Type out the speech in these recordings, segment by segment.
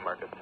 market.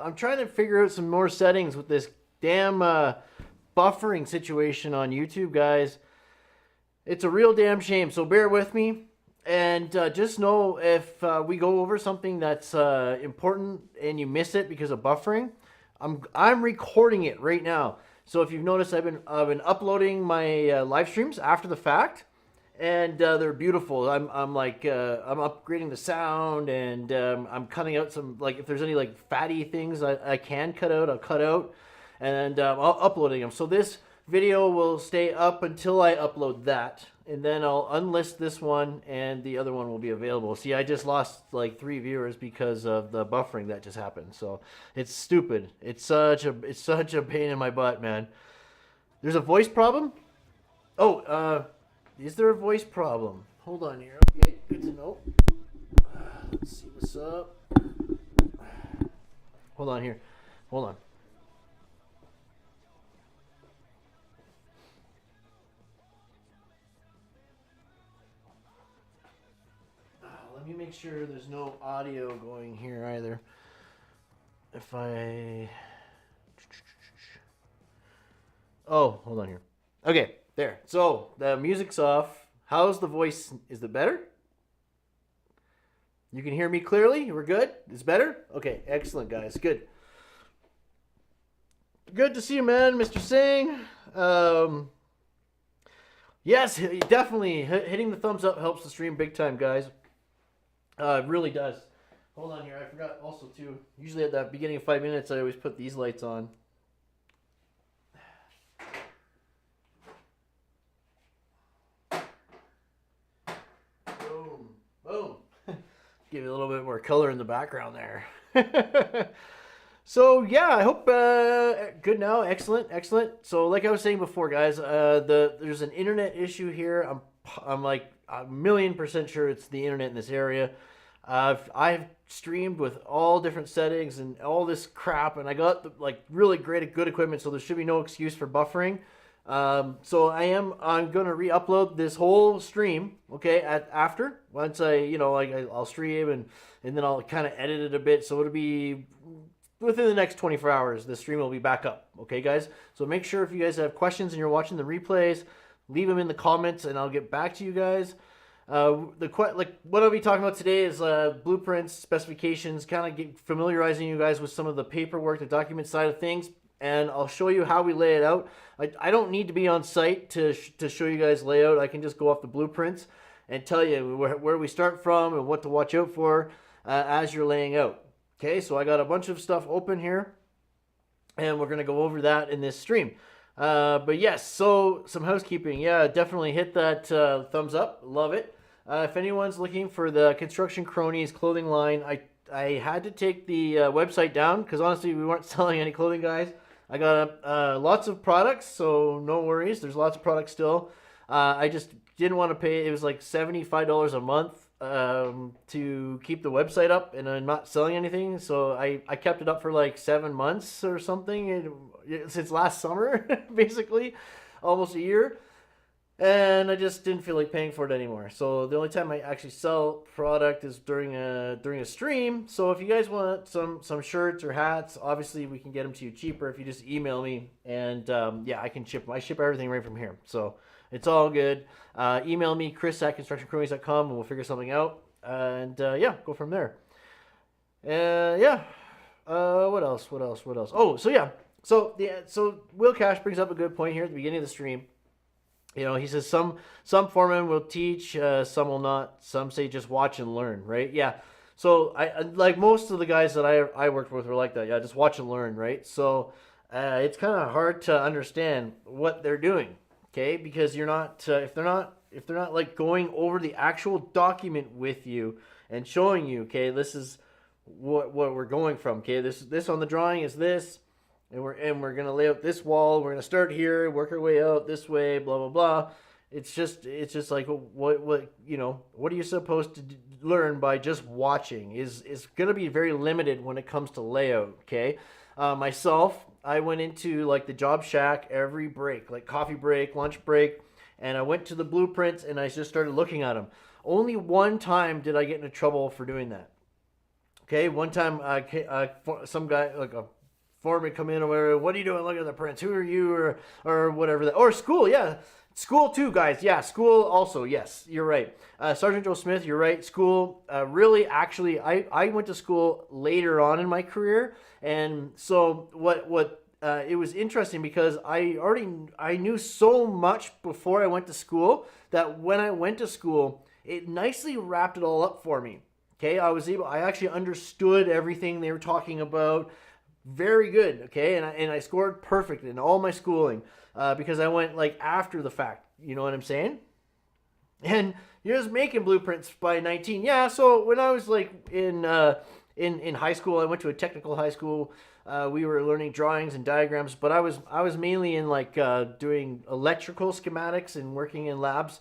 I'm trying to figure out some more settings with this damn buffering situation on YouTube, guys. It's a real damn shame, so bear with me. And just know if we go over something that's important and you miss it because of buffering, I'm recording it right now. So if you've noticed, I've been uploading my live streams after the fact, and they're beautiful. I'm like I'm upgrading the sound, and I'm cutting out some, like, if there's any like fatty things I can cut out, I'll cut out, and I'll uploading them. So this video will stay up until I upload that, and then I'll unlist this one, and the other one will be available. See, I just lost like 3 viewers because of the buffering that just happened. So it's stupid. It's such a pain in my butt, man. There's a voice problem. Oh, is there a voice problem? Hold on here. Okay, good to know. Let's see what's up. Hold on here. Hold on. Let me make sure there's no audio going here either. If I... Oh, hold on here. Okay, there. So, the music's off. How's the voice? Is it better? You can hear me clearly? We're good? It's better? Okay, excellent, guys. Good. Good to see you, man, Mr. Singh. Yes, definitely. Hitting the thumbs up helps the stream big time, guys. It really does. Hold on here. I forgot also, too. Usually at the beginning of 5 minutes, I always put these lights on. Boom. Boom. Give you a little bit more color in the background there. So, yeah, I hope good now. Excellent. Excellent. So, like I was saying before, guys, there's an internet issue here. I'm like 1,000,000% sure it's the internet in this area. I've streamed with all different settings and all this crap, and I got like really great, good equipment, so there should be no excuse for buffering. So I'm gonna re-upload this whole stream, okay, after once I'll stream and then I'll kind of edit it a bit, so it'll be within the next 24 hours. The stream will be back up, okay, guys. So make sure if you guys have questions and you're watching the replays, leave them in the comments, and I'll get back to you guys. What I'll be talking about today is blueprints, specifications, kind of familiarizing you guys with some of the paperwork, the document side of things, and I'll show you how we lay it out. I don't need to be on site to show you guys layout. I can just go off the blueprints and tell you where we start from and what to watch out for as you're laying out. Okay, so I got a bunch of stuff open here, and we're going to go over that in this stream. But yes, so some housekeeping. Yeah, definitely hit that thumbs up. Love it. If anyone's looking for the Construction Kronies clothing line, I had to take the website down because honestly we weren't selling any clothing, guys. I got lots of products, so no worries. There's lots of products still. I just didn't want to pay. It was like $75 a month to keep the website up, and I'm not selling anything, so I kept it up for like 7 months or something since last summer, basically almost a year, and I just didn't feel like paying for it anymore. So the only time I actually sell product is during a stream. So if you guys want some shirts or hats, obviously we can get them to you cheaper if you just email me, and yeah, I ship everything right from here, so it's all good. Email me, chris@constructioncronies.com, and we'll figure something out. And yeah, go from there. Yeah. What else? Oh, so yeah. So Will Cash brings up a good point here at the beginning of the stream. You know, he says some foremen will teach, some will not. Some say just watch and learn, right? Yeah. So I like most of the guys that I worked with were like that. Yeah, just watch and learn, right? So it's kind of hard to understand what they're doing. Okay, because you're not if they're not like going over the actual document with you and showing you, okay, this is what we're going from. Okay, this on the drawing is this, and we're gonna lay out this wall. We're gonna start here, work our way out this way, blah blah blah. It's just like what are you supposed to learn by just watching? Is gonna be very limited when it comes to layout. Okay, myself, I went into like the job shack every break, like coffee break, lunch break, and I went to the blueprints and I just started looking at them. Only one time did I get into trouble for doing that. Okay, one time some guy, like a foreman, come in or whatever, what are you doing looking at the prints? Who are you, or whatever that, or school, yeah. School too, guys. Yeah, school also. Yes, you're right. Sergeant Joe Smith, you're right. School, really, actually, I went to school later on in my career, and so what it was interesting because I knew so much before I went to school that when I went to school, it nicely wrapped it all up for me. Okay, I actually understood everything they were talking about. Very good. Okay, and I scored perfect in all my schooling because I went like after the fact. You know what I'm saying? And you're just making blueprints by 19. Yeah. So when I was like in high school, I went to a technical high school. We were learning drawings and diagrams, but I was mainly in like doing electrical schematics and working in labs,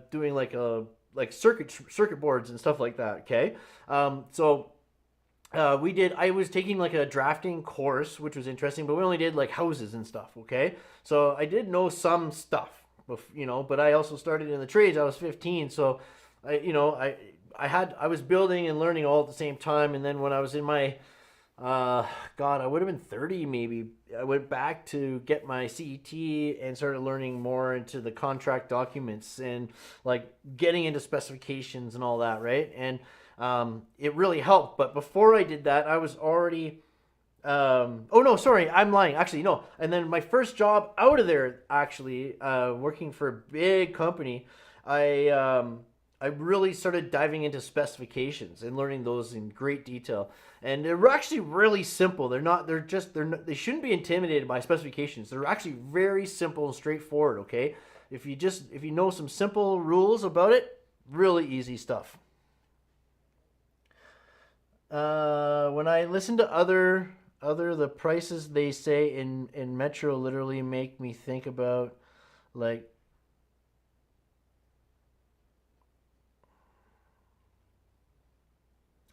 doing like circuit boards and stuff like that. Okay, so I was taking like a drafting course, which was interesting, but we only did like houses and stuff. Okay, so I did know some stuff, you know, but I also started in the trades. I was 15, so I was building and learning all at the same time, and then when I was in my I would have been 30 maybe. I went back to get my CET and started learning more into the contract documents and like getting into specifications and all that, right? And it really helped. But before I did that, I was already oh no, sorry, I'm lying. Actually, no. And then my first job out of there, actually, working for a big company, I really started diving into specifications and learning those in great detail. And they're actually really simple. They shouldn't be intimidated by specifications. They're actually very simple and straightforward, okay? If you know some simple rules about it, really easy stuff. When I listen to the prices they say in Metro literally make me think about like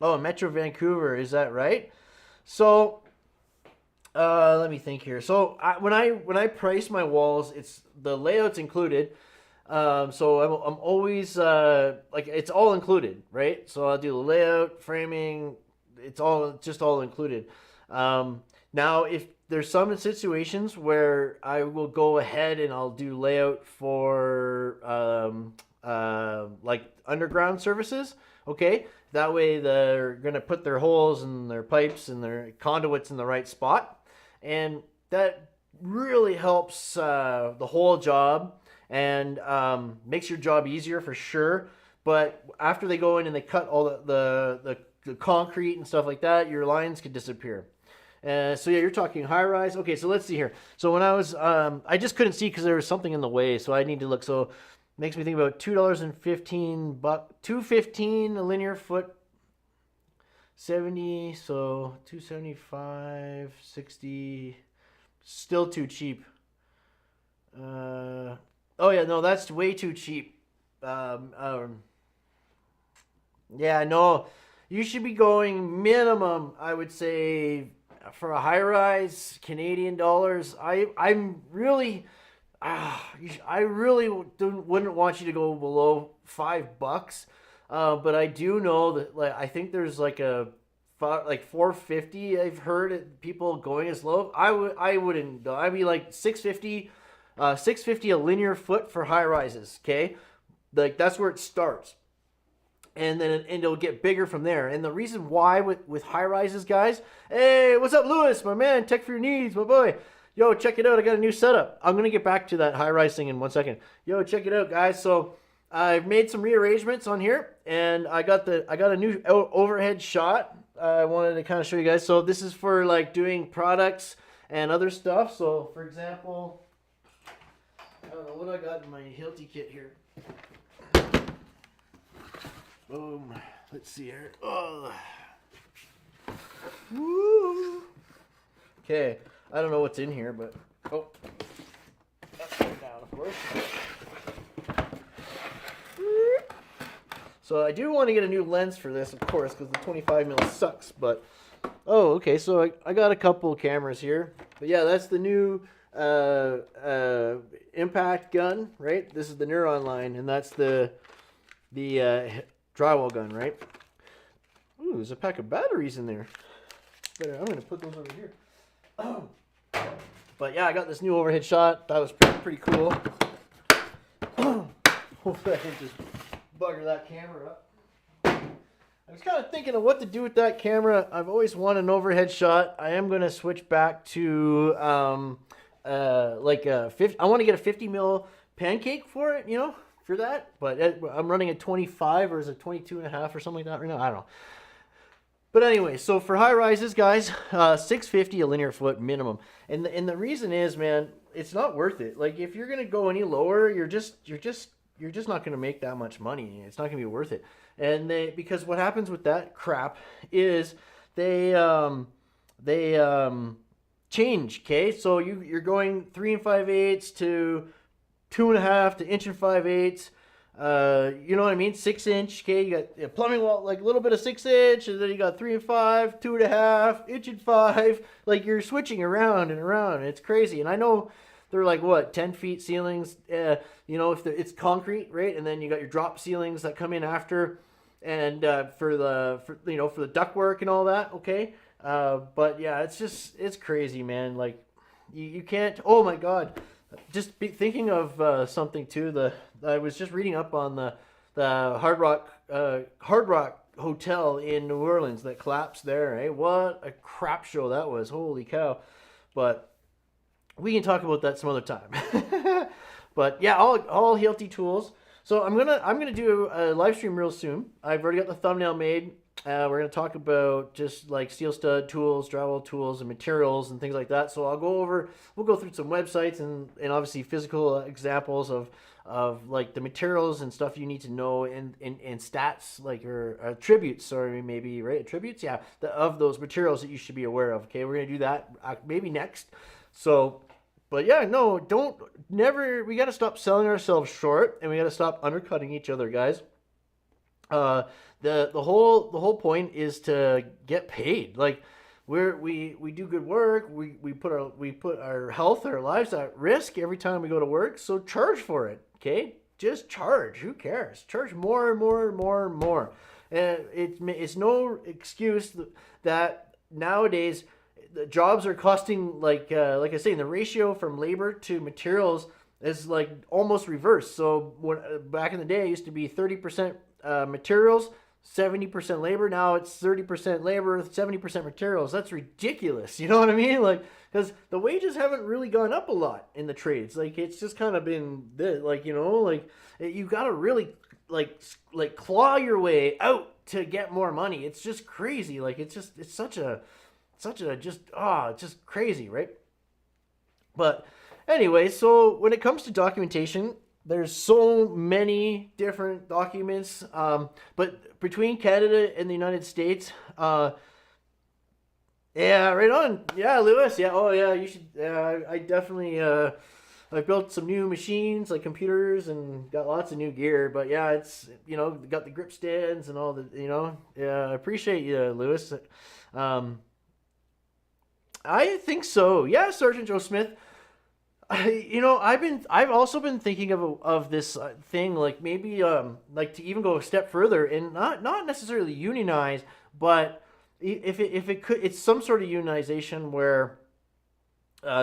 oh, Metro Vancouver, is that right? So, let me think here. So, when I price my walls, it's the layout's included. So I'm always like it's all included, right? So I'll do the layout, framing. It's all included. Now, if there's some situations where I will go ahead and I'll do layout for like underground services, okay? That way they're going to put their holes and their pipes and their conduits in the right spot. And that really helps the whole job and makes your job easier for sure. But after they go in and they cut all the concrete and stuff like that, your lines could disappear. So yeah, you're talking high rise. Okay, so let's see here. So when I was, I just couldn't see because there was something in the way. So I need to look. So makes me think about $2.15, $2.15 a linear foot, 70, so 275, 60, still too cheap. Oh yeah, no, that's way too cheap. Yeah, no, you should be going minimum, I would say, for a high rise, Canadian dollars. I really wouldn't want you to go below $5. But I do know that like I think there's like like 450. I've heard people going as low. I wouldn't. I'd be like 650, 650 a linear foot for high rises. Okay, like that's where it starts, and then it'll get bigger from there. And the reason why with high rises, guys. Hey, what's up, Lewis? My man, tech for your needs, my boy. Yo, check it out. I got a new setup. I'm gonna get back to that high rise thing in 1 second. Yo, check it out, guys. So I've made some rearrangements on here, and I got a new overhead shot. I wanted to kind of show you guys. So this is for like doing products and other stuff. So for example, I don't know what I got in my Hilti kit here. Boom. Let's see here. Oh. Woo. Okay. I don't know what's in here, but that's going down, of course. So I do want to get a new lens for this, of course, because the 25mm sucks. But oh, okay. So I got a couple cameras here. But yeah, that's the new impact gun, right? This is the Neuron line, and that's the drywall gun, right? Ooh, there's a pack of batteries in there. I'm gonna put those over here. Oh. But yeah, I got this new overhead shot. That was pretty cool. Hopefully I can just bugger that camera up. I was kind of thinking of what to do with that camera. I've always wanted an overhead shot. I am going to switch back to like a 50. I want to get a 50 mil pancake for it, for that. But I'm running a 25 or is it 22 and a half or something like that right now? I don't know. But anyway, so for high rises, guys, 650 a linear foot minimum. And the reason is, man, it's not worth it. Like if you're gonna go any lower, you're just not gonna make that much money. It's not gonna be worth it. And because what happens with that crap is they change. Okay, so you're going 3 5/8 to 2.5 to inch and 5/8. You know what I mean? 6-inch. Okay, you got a plumbing wall, like a little bit of 6-inch, and then you got 3 5, 2.5, inch and 5. Like you're switching around and around. It's crazy. And I know they're like what 10 feet ceilings. If it's concrete, right? And then you got your drop ceilings that come in after, and for the ductwork and all that. Okay, but yeah, it's crazy, man. Like you can't. Oh my God. Just thinking of something too. I was just reading up on the Hard Rock Hotel in New Orleans that collapsed there. Eh? What a crap show that was! Holy cow! But we can talk about that some other time. But yeah, all Hilti tools. So I'm gonna do a live stream real soon. I've already got the thumbnail made. We're going to talk about just like steel stud tools, drywall tools, and materials and things like that. So we'll go through some websites and obviously physical examples of like the materials and stuff you need to know and stats like or attributes, sorry, maybe, right? Attributes, yeah, of those materials that you should be aware of. Okay, we're going to do that maybe next. So, but yeah, no, we got to stop selling ourselves short and we got to stop undercutting each other, guys. The whole point is to get paid. Like we do good work. We put our health, our lives at risk every time we go to work. So charge for it. Okay, just charge. Who cares? Charge more and more and more and more. And it's no excuse that nowadays the jobs are costing like I say, the ratio from labor to materials is like almost reversed. So back in the day, it used to be 30% materials, 70% labor. Now it's 30% labor, 70% materials. That's ridiculous. You know what I mean? Like, because the wages haven't really gone up a lot in the trades. Like, it's just kind of been this, like, you got to really like claw your way out to get more money. It's just crazy. Like, it's just crazy, right? But anyway, so when it comes to documentation, there's so many different documents, but between Canada and the United States, yeah, right on. Yeah, Lewis. Yeah, oh yeah, you should. I definitely. I built some new machines, like computers, and got lots of new gear. But yeah, it's got the grip stands and all the Yeah, I appreciate you, Lewis. I think so. Yeah, Sergeant Joe Smith. I've also been thinking of this thing, like maybe like to even go a step further and not necessarily unionize, but if it could, it's some sort of unionization where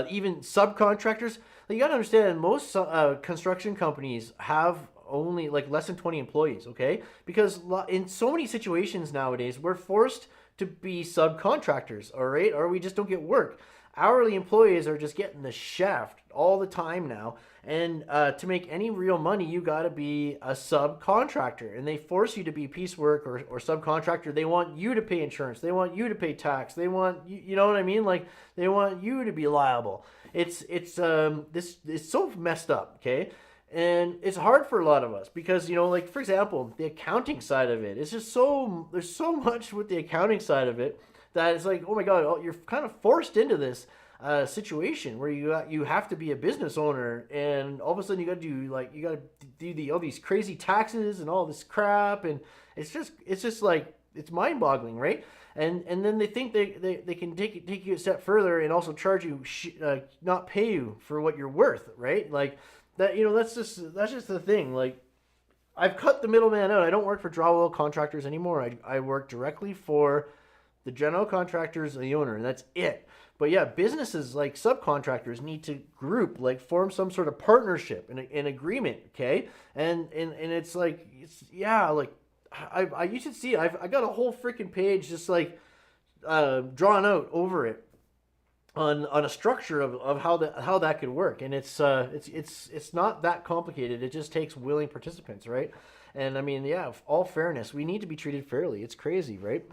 even subcontractors. Like, you got to understand, most construction companies have only like less than 20 employees. Okay, because in so many situations nowadays, we're forced to be subcontractors. All right, or we just don't get work. Hourly employees are just getting the shaft all the time now. And to make any real money, you got to be a subcontractor. And they force you to be piecework or subcontractor. They want you to pay insurance. They want you to pay tax. They want, you know what I mean? Like, they want you to be liable. It's so messed up, okay? And it's hard for a lot of us because, like, for example, the accounting side of it. It's just there's so much with the accounting side of it that it's like, oh my God, you're kind of forced into this situation where you have to be a business owner, and all of a sudden you got to do all these crazy taxes and all this crap, and it's just like, it's mind-boggling, right? And then they think they can take you a step further and also charge you not pay you for what you're worth, right? Like that, that's just the thing. Like, I've cut the middleman out. I don't work for drywall contractors anymore. I work directly for the general contractors and the owner, and that's it. But yeah, businesses like subcontractors need to form some sort of partnership and an agreement, okay? And it's like, you should see, I got a whole freaking page just like drawn out over it on a structure of how that could work, and it's not that complicated. It just takes willing participants, right? And I mean, yeah, all fairness, we need to be treated fairly. It's crazy, right?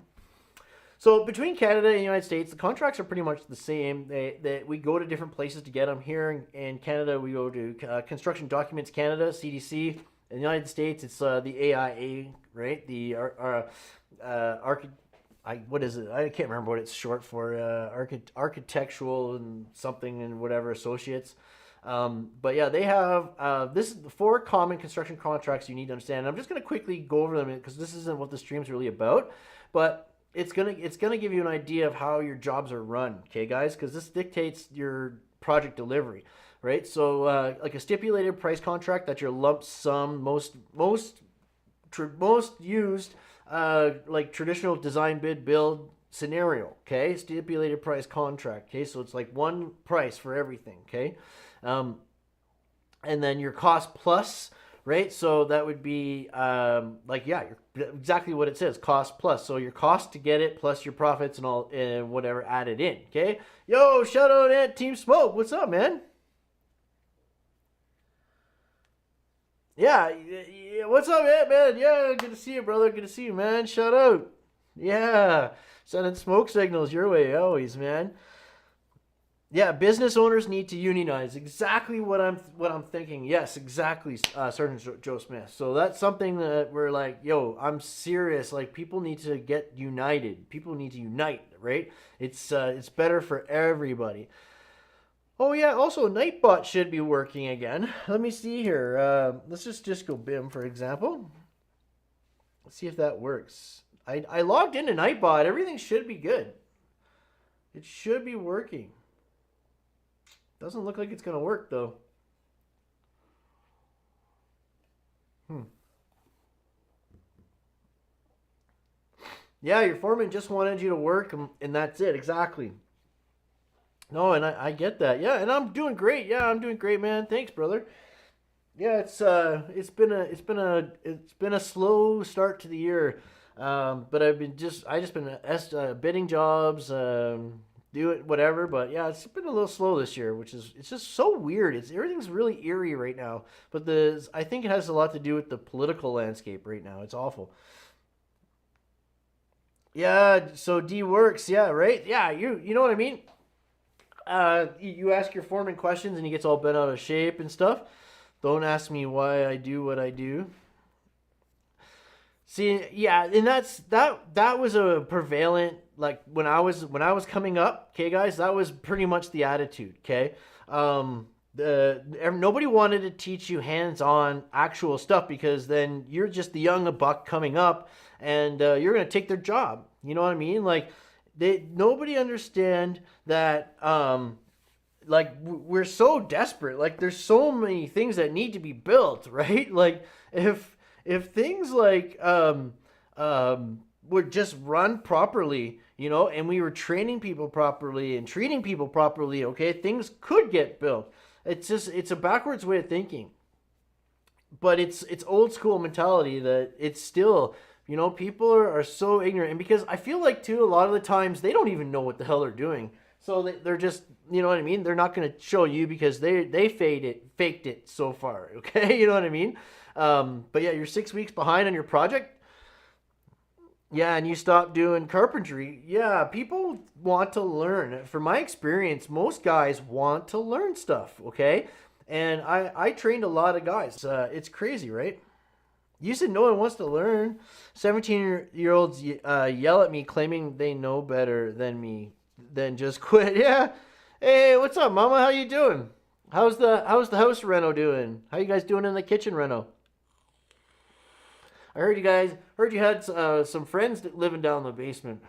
So between Canada and the United States, the contracts are pretty much the same. We go to different places to get them. Here in Canada, we go to Construction Documents Canada, CDC. In the United States, it's the AIA, right? The what is it? I can't remember what it's short for. Architectural and something and whatever associates. But yeah, they have this is the 4 common construction contracts you need to understand. And I'm just going to quickly go over them because this isn't what the stream's really about, but it's gonna give you an idea of how your jobs are run, okay, guys? Because this dictates your project delivery, right? So like a stipulated price contract, that's your lump sum, most used like traditional design bid build scenario, okay? Stipulated price contract, okay? So it's like one price for everything, okay? And then your cost plus, right? So that would be like, yeah, exactly what it says, cost plus. So your cost to get it plus your profits and all and whatever added in, okay? Yo, shout out at Team Smoke. What's up, man? Yeah, what's up, man? Yeah, good to see you, brother. Good to see you, man. Shout out. Yeah, sending smoke signals your way always, man. Yeah, business owners need to unionize. Exactly what I'm thinking. Yes, exactly, Sergeant Joe Smith. So that's something that we're like, yo, I'm serious. Like, people need to get united. People need to unite, right? It's better for everybody. Oh yeah, also Nightbot should be working again. Let me see here. Let's just go BIM for example. Let's see if that works. I logged into Nightbot. Everything should be good. It should be working. Doesn't look like it's gonna work though. Yeah, your foreman just wanted you to work, and that's it. Exactly. No, and I get that. Yeah, and I'm doing great. Yeah, I'm doing great, man. Thanks, brother. Yeah, it's been a slow start to the year, but I just been bidding jobs, do it whatever. But yeah, it's been a little slow this year, which is it's just so weird. Everything's really eerie right now. But I think it has a lot to do with the political landscape right now. It's awful. Yeah, so D works. Yeah, right. Yeah, you know what I mean. You ask your foreman questions and he gets all bent out of shape and stuff. Don't ask me why I do what I do. See, yeah, and that was a prevalent, like when I was coming up, okay, guys, that was pretty much the attitude, okay. Nobody wanted to teach you hands-on actual stuff because then you're just the young buck coming up, and you're gonna take their job. You know what I mean? Like nobody understand that. Like we're so desperate. Like there's so many things that need to be built, right? Like if things like would just run properly, you know, and we were training people properly and treating people properly, okay, things could get built. It's a backwards way of thinking. But it's old school mentality that it's still, you know, people are so ignorant. And because I feel like too a lot of the times they don't even know what the hell they're doing. So they're just, you know what I mean? They're not going to show you because they faked it so far, okay? You know what I mean? But yeah, you're 6 weeks behind on your project. Yeah, and you stop doing carpentry. Yeah, people want to learn. From my experience, most guys want to learn stuff, okay? And I trained a lot of guys. It's crazy, right? You said no one wants to learn. 17-year-olds yell at me claiming they know better than me. Then just quit. Yeah. Hey, what's up, mama? How you doing? How's the house reno doing? How you guys doing in the kitchen reno? I heard you had some friends living down in the basement.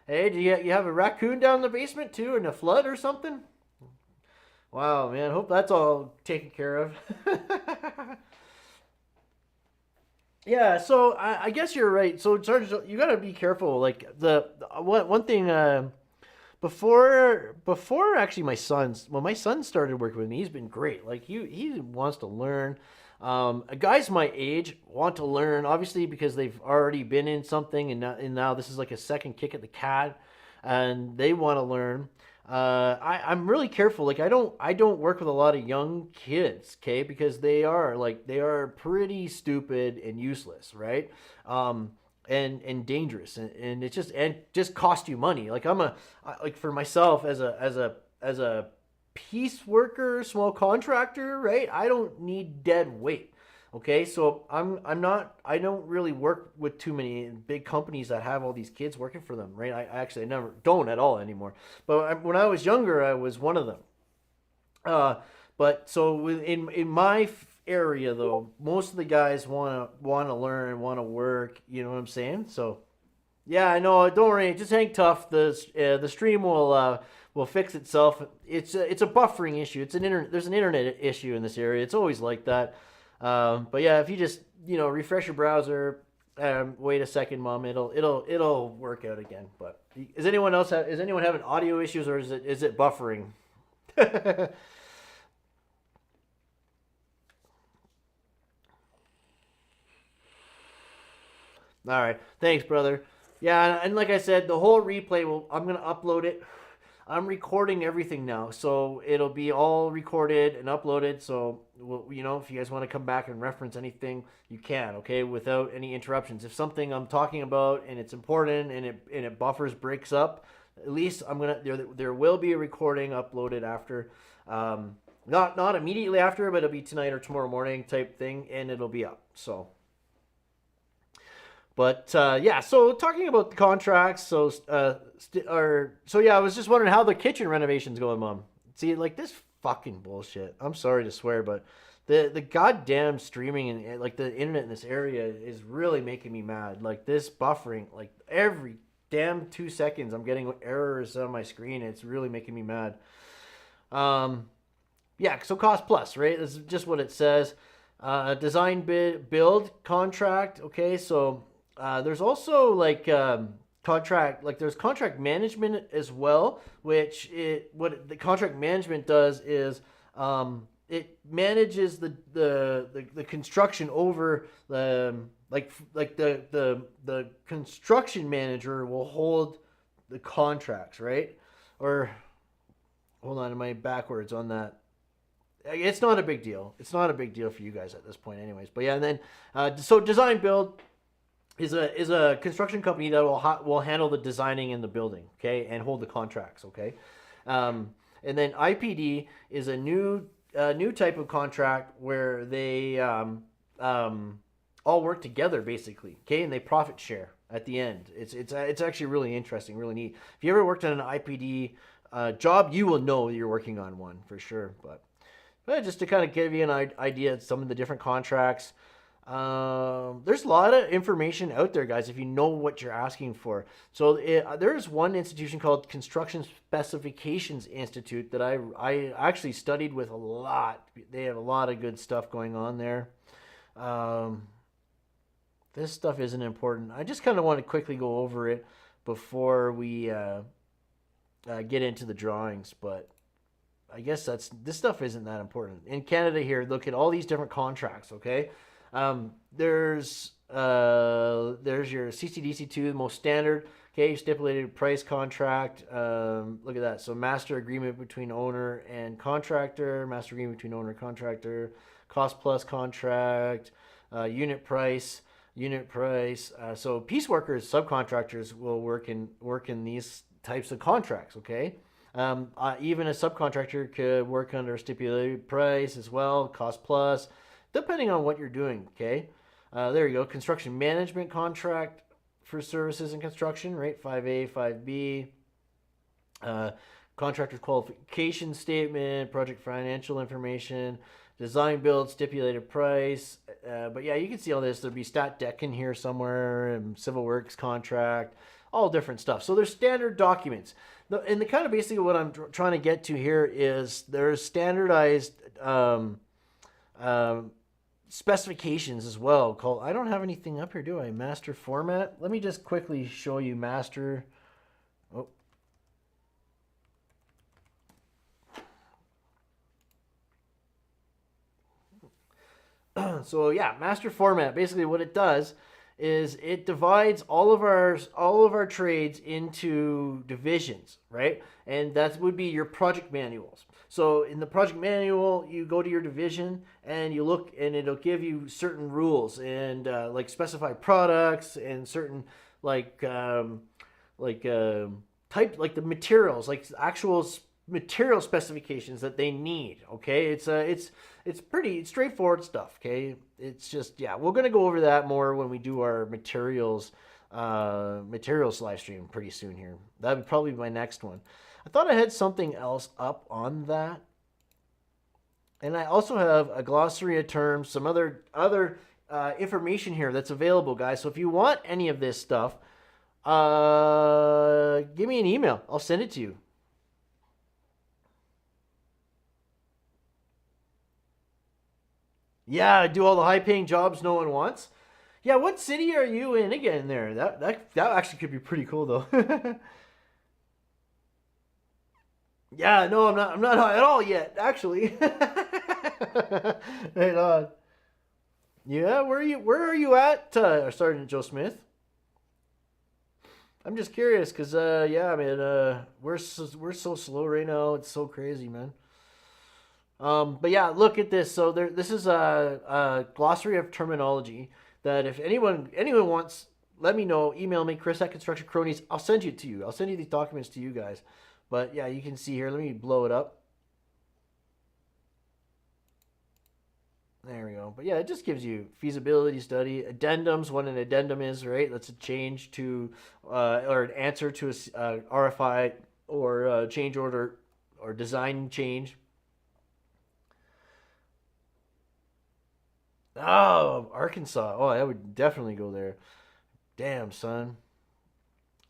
Hey, do you have a raccoon down in the basement too, in a flood or something? Wow, man. Hope that's all taken care of. Yeah, so I guess you're right. So Sergeant, you gotta be careful. Like one thing. Before actually my son started working with me, he's been great. Like he wants to learn. Guys my age want to learn, obviously, because they've already been in something, and now this is like a second kick at the cat, and they want to learn. I'm really careful. Like I don't work with a lot of young kids, okay, because they are pretty stupid and useless, right? And dangerous, and just cost you money. Like like for myself as a piece worker, small contractor, right? I don't need dead weight. Okay, so I don't really work with too many big companies that have all these kids working for them, right? I never don't at all anymore. But when I was younger, I was one of them. Uh, but so in my area though, most of the guys want to learn, want to work. You know what I'm saying? So yeah, I know. Don't worry. Just hang tough. The stream will fix itself. It's a buffering issue. There's an internet issue in this area. It's always like that. But yeah, if you just refresh your browser, wait a second, mom, it'll work out again. But is anyone having audio issues, or is it buffering? All right. Thanks, brother. Yeah, and like I said, the whole replay I'm gonna upload it. I'm recording everything now, so it'll be all recorded and uploaded. So, if you guys want to come back and reference anything, you can, okay, without any interruptions. If something I'm talking about and it's important and it buffers breaks up, at least there will be a recording uploaded after, not immediately after, but it'll be tonight or tomorrow morning type thing, and it'll be up. So. But yeah, so talking about the contracts, so yeah, I was just wondering how the kitchen renovation's going, Mom. See, like this fucking bullshit. I'm sorry to swear, but the goddamn streaming and like the internet in this area is really making me mad. Like this buffering, like every damn 2 seconds, I'm getting errors on my screen. It's really making me mad. Yeah, so cost plus, right? This is just what it says. Design build contract. Okay, so. There's also there's contract management as well, which what the contract management does is it manages the construction over the construction manager will hold the contracts, right? Or hold on, am I backwards on that? It's not a big deal. It's not a big deal for you guys at this point, anyways. But yeah, and then so design build is a construction company that will handle the designing and the building, okay, and hold the contracts, okay. And then IPD is a new type of contract where they all work together basically, okay, and they profit share at the end. It's actually really interesting, really neat. If you ever worked on an IPD job, you will know you're working on one for sure. But just to kind of give you an idea of some of the different contracts. There's a lot of information out there, guys, if you know what you're asking for. So there's one institution called Construction Specifications Institute that I actually studied with a lot. They have a lot of good stuff going on there. This stuff isn't important. I just kind of want to quickly go over it before we get into the drawings, but I guess this stuff isn't that important. In Canada here, look at all these different contracts, okay? There's your CCDC2, the most standard, okay, stipulated price contract. Look at that. So master agreement between owner and contractor, master agreement between owner and contractor, cost plus contract, unit price. So piece workers, subcontractors will work in these types of contracts, okay? Even a subcontractor could work under a stipulated price as well, cost plus, depending on what you're doing, okay? There you go. Construction management contract for services and construction, right? 5A, 5B. Contractor's qualification statement, project financial information, design build, stipulated price. But yeah, you can see all this. There'll be stat dec in here somewhere, and civil works contract, all different stuff. So there's standard documents. And the kind of basically what I'm trying to get to here is there's standardized specifications as well called, I don't have anything up here, do I? Master format. Let me just quickly show you master. Oh. So yeah, master format. Basically, what it does is it divides all of our trades into divisions, right? And that would be your project manuals. So in the project manual, you go to your division and you look, and it'll give you certain rules and like specified products and certain like like type, like the materials, like actual material specifications that they need. Okay, it's pretty straightforward stuff. Okay, it's just, yeah, we're gonna go over that more when we do our materials live stream pretty soon here. That would probably be my next one. I thought I had something else up on that, and I also have a glossary of terms, some other information here that's available, guys. So if you want any of this stuff, give me an email. I'll send it to you. Yeah, do all the high-paying jobs no one wants. Yeah, what city are you in again? There, that actually could be pretty cool though. Yeah, no, I'm not at all yet, actually. Right on. Yeah, where are you at, Sergeant Joe Smith? I'm just curious, cause yeah, man, we're so slow right now. It's so crazy, man. But yeah, look at this. So this is a glossary of terminology that if anyone wants, let me know. Email me, Chris at Construction Cronies. I'll send you to you. I'll send you these documents to you guys. But yeah, you can see here. Let me blow it up. There we go. But yeah, it just gives you feasibility study, addendums. What an addendum is, right? That's a change to or an answer to a RFI or a change order or design change. Oh, Arkansas. Oh, I would definitely go there. Damn, son.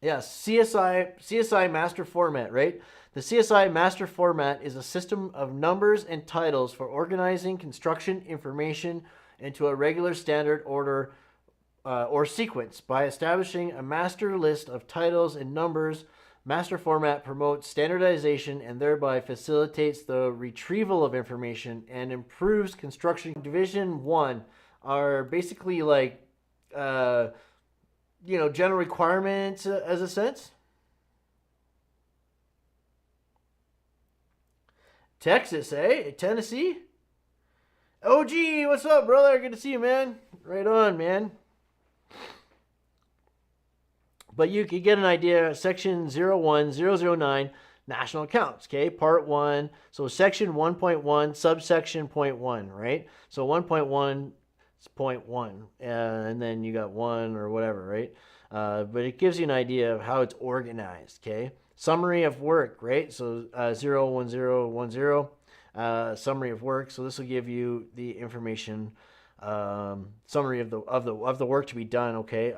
Yeah, CSI master format, right? The CSI master format is a system of numbers and titles for organizing construction information into a regular standard order or sequence. By establishing a master list of titles and numbers, master format promotes standardization and thereby facilitates the retrieval of information and improves construction. Division 1 are basically like general requirements, as a sense. Texas, eh? Tennessee? OG, what's up, brother? Good to see you, man. Right on, man. But you can get an idea. Section 01009, national accounts, okay? Part 1. So section 1.1, subsection point 1, right? So 1.1 is point 1, and then you got 1 or whatever, right? But it gives you an idea of how it's organized, okay? Summary of work, right? So 01010, summary of work. So this will give you the information, summary of the work to be done. Okay,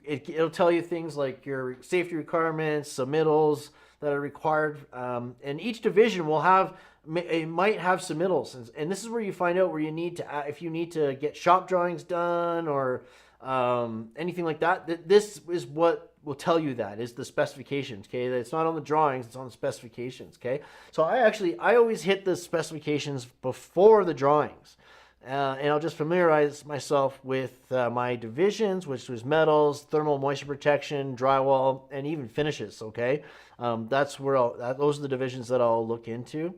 it'll tell you things like your safety requirements, submittals that are required, and each division will have, it might have submittals, and this is where you find out where you need to, if you need to get shop drawings done or anything like that. This is what will tell you, that is the specifications. Okay, it's not on the drawings, it's on the specifications. Okay, so I always hit the specifications before the drawings. And I'll just familiarize myself with my divisions, which was metals, thermal moisture protection, drywall, and even finishes. Okay, that's where those are the divisions that I'll look into.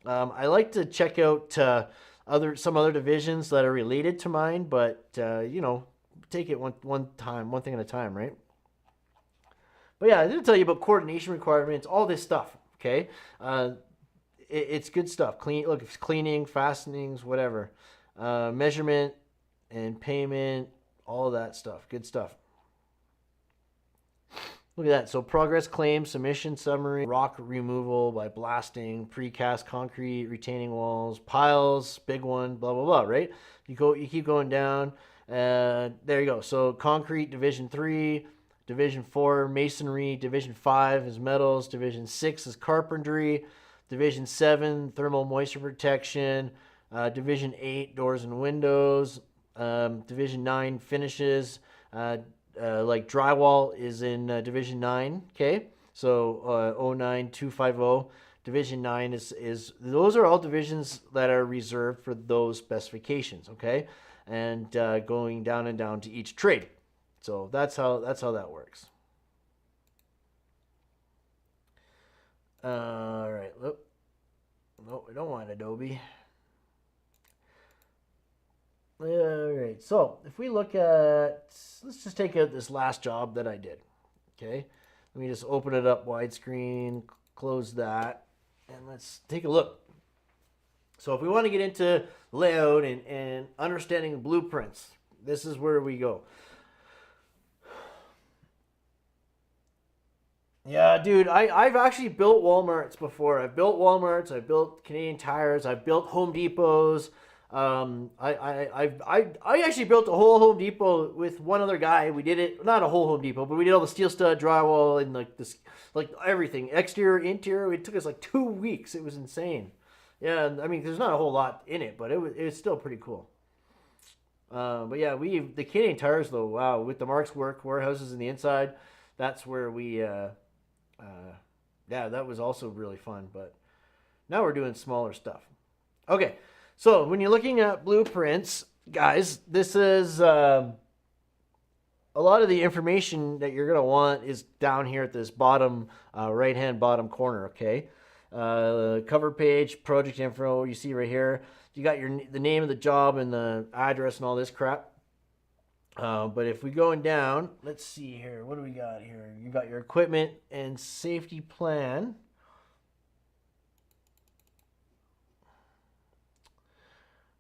I like to check out some other divisions that are related to mine, but take it one thing at a time, right? But yeah, I didn't tell you about coordination requirements, all this stuff. Okay, it's good stuff. Look, it's cleaning, fastenings, whatever. Measurement and payment, all of that stuff. Good stuff. Look at that. So progress claim, submission summary, rock removal by blasting, precast concrete, retaining walls, piles, big one, blah, blah, blah, right? You keep going down. There you go. So concrete, division 3, division 4, masonry, division 5 is metals, division 6 is carpentry, division 7, thermal moisture protection, division 8, doors and windows, division 9, finishes, like drywall is in division 9. Okay, so 09250, division 9 is those are all divisions that are reserved for those specifications. Okay, and going down and down to each trade. So that's how that works. All right, look. No, we don't want Adobe. All right, so if we look at, let's just take out this last job that I did. Okay, let me just open it up widescreen, close that, and let's take a look. So if we want to get into layout and understanding the blueprints, this is where we go. Yeah, dude, I've actually built Walmarts before. I've built Walmarts, I've built Canadian Tires, I've built Home Depots. I actually built a whole Home Depot with one other guy. We did it, not a whole Home Depot, but we did all the steel stud drywall and like this, like everything, exterior, interior. It took us like 2 weeks. It was insane. Yeah, I mean, there's not a whole lot in it, but it was still pretty cool. But yeah, the Canadian Tires though, wow, with the Mark's warehouses in the inside, that's where we, yeah, that was also really fun. But now we're doing smaller stuff. Okay. So when you're looking at blueprints, guys, this is a lot of the information that you're going to want is down here at this bottom right-hand bottom corner, okay? Cover page, project info, you see right here. You got the name of the job and the address and all this crap. But if we going down, let's see here. What do we got here? You got your equipment and safety plan.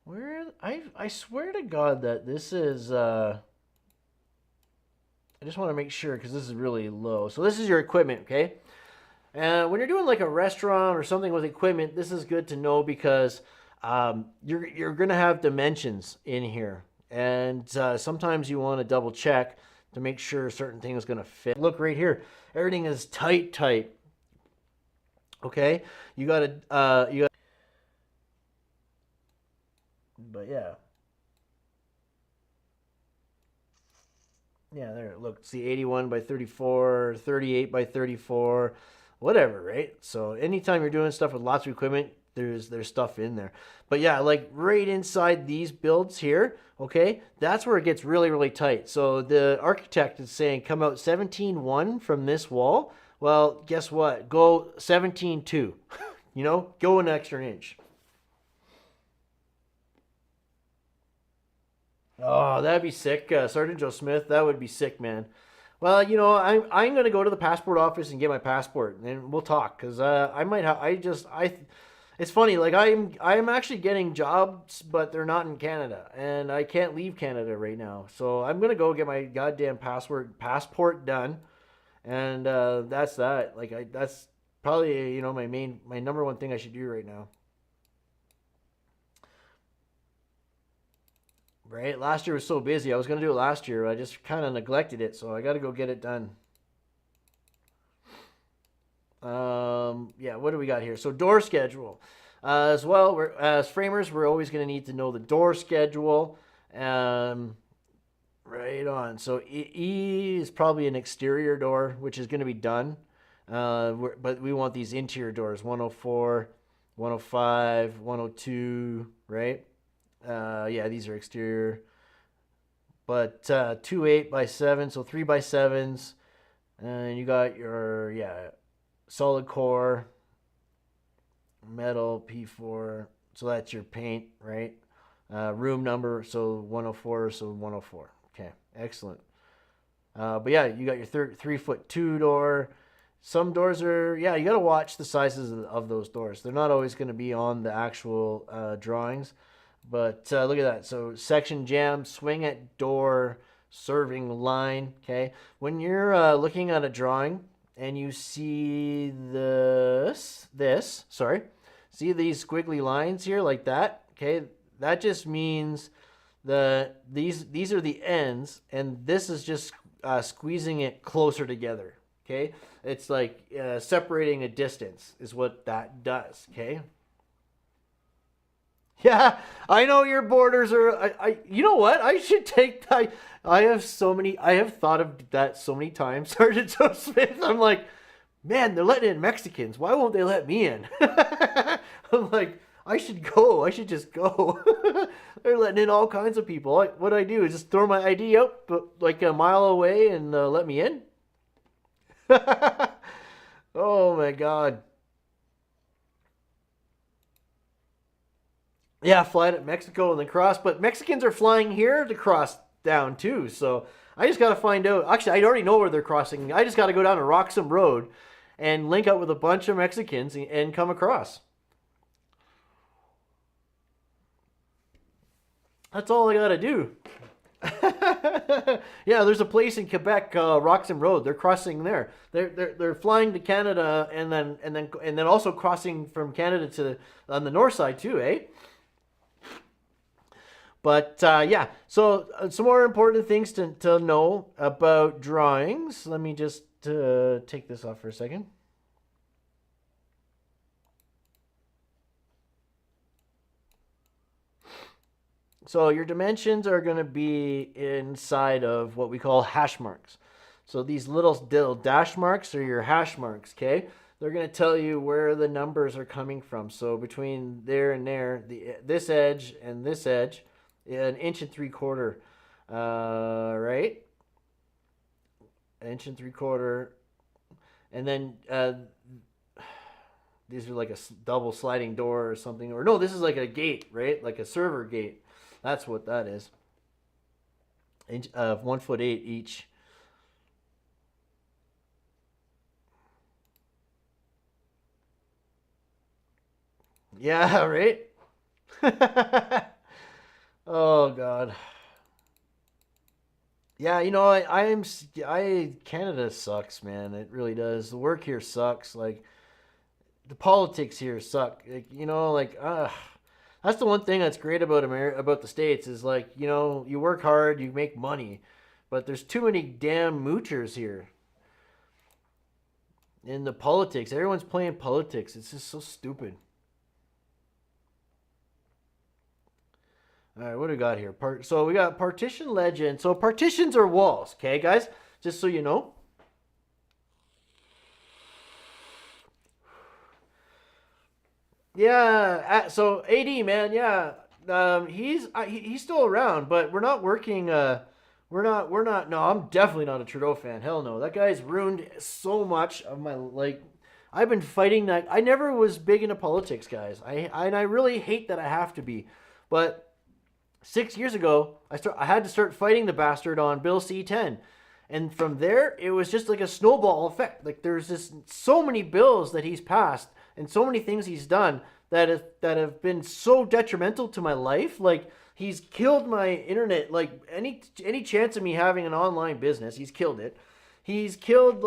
Where I swear to God that this is I just want to make sure because this is really low. So this is your equipment, okay? And when you're doing like a restaurant or something with equipment, this is good to know because you're gonna have dimensions in here, and sometimes you want to double check to make sure certain things gonna fit. Look right here, everything is tight. Okay, you got. But yeah. Yeah, there, look, see 81 by 34, 38 by 34, whatever, right? So anytime you're doing stuff with lots of equipment, there's stuff in there. But yeah, like right inside these builds here, okay, that's where it gets really, really tight. So the architect is saying come out 17.1 from this wall. Well, guess what? Go 17.2, you know, go an extra inch. Oh, that'd be sick, Sergeant Joe Smith. That would be sick, man. Well, you know, I'm gonna go to the passport office and get my passport, and we'll talk. Cause I might have. It's funny. Like I'm actually getting jobs, but they're not in Canada, and I can't leave Canada right now. So I'm gonna go get my goddamn passport done, and that's that. Like that's probably my number one thing I should do right now. Right? Last year was so busy. I was going to do it last year. I just kind of neglected it, so I got to go get it done. Yeah, what do we got here? So door schedule. As well, as framers, we're always going to need to know the door schedule. Right on. So E is probably an exterior door, which is going to be done. But we want these interior doors, 104, 105, 102, right? Yeah, these are exterior, but 2 8x7, so 3x7s, and you got your solid core, metal P4, so that's your paint, right? Room number, so 104, so 104. Okay, excellent. But yeah, you got your 3'2" door. Some doors are, you got to watch the sizes of those doors. They're not always going to be on the actual drawings. But look at that. So section jam, swing at door, serving line. Okay. When you're looking at a drawing and you see see these squiggly lines here like that. Okay. That just means that these are the ends, and this is just squeezing it closer together. Okay. It's like separating a distance is what that does. Okay. Yeah, I know your borders are. You know what? I should take. I have thought of that so many times, Sergeant Joe Smith. I'm like, man, they're letting in Mexicans. Why won't they let me in? I'm like, I should go. I should just go. They're letting in all kinds of people. What I do is just throw my ID out like a mile away and let me in. Oh my God. Yeah, fly to Mexico and then cross. But Mexicans are flying here to cross down too. So I just got to find out. Actually, I already know where they're crossing. I just got to go down to Roxham Road and link up with a bunch of Mexicans and come across. That's all I got to do. Yeah, there's a place in Quebec, Roxham Road. They're crossing there. They're flying to Canada and then also crossing from Canada to on the north side too, eh? But yeah, so some more important things to know about drawings. Let me just take this off for a second. So your dimensions are going to be inside of what we call hash marks. So these little dash marks are your hash marks, okay? They're going to tell you where the numbers are coming from. So between there and there, this edge and this edge, 1.75 inches, right? 1.75 inches. And then these are like a double sliding door or something. Or no, this is like a gate, right? Like a server gate. That's what that is. 1 foot 8 each. Yeah, right? Oh God. Yeah, you know, Canada sucks, man. It really does. The work here sucks. Like the politics here suck. Like, you know, like that's the one thing that's great about about the States is like, you know, you work hard, you make money, but there's too many damn moochers here. In the politics, everyone's playing politics. It's just so stupid. All right, what do we got here? So we got partition legend. So partitions are walls, okay, guys? Just so you know. Yeah, so AD man, yeah, he's still around, but we're not working. We're not. No, I'm definitely not a Trudeau fan. Hell no, that guy's ruined so much of my like. I've been fighting that. I never was big into politics, guys. I really hate that I have to be, but 6 years ago, I had to start fighting the bastard on Bill C-10. And from there, it was just like a snowball effect. Like there's just so many bills that he's passed and so many things he's done that have been so detrimental to my life. Like he's killed my internet. Like any chance of me having an online business, he's killed it. He's killed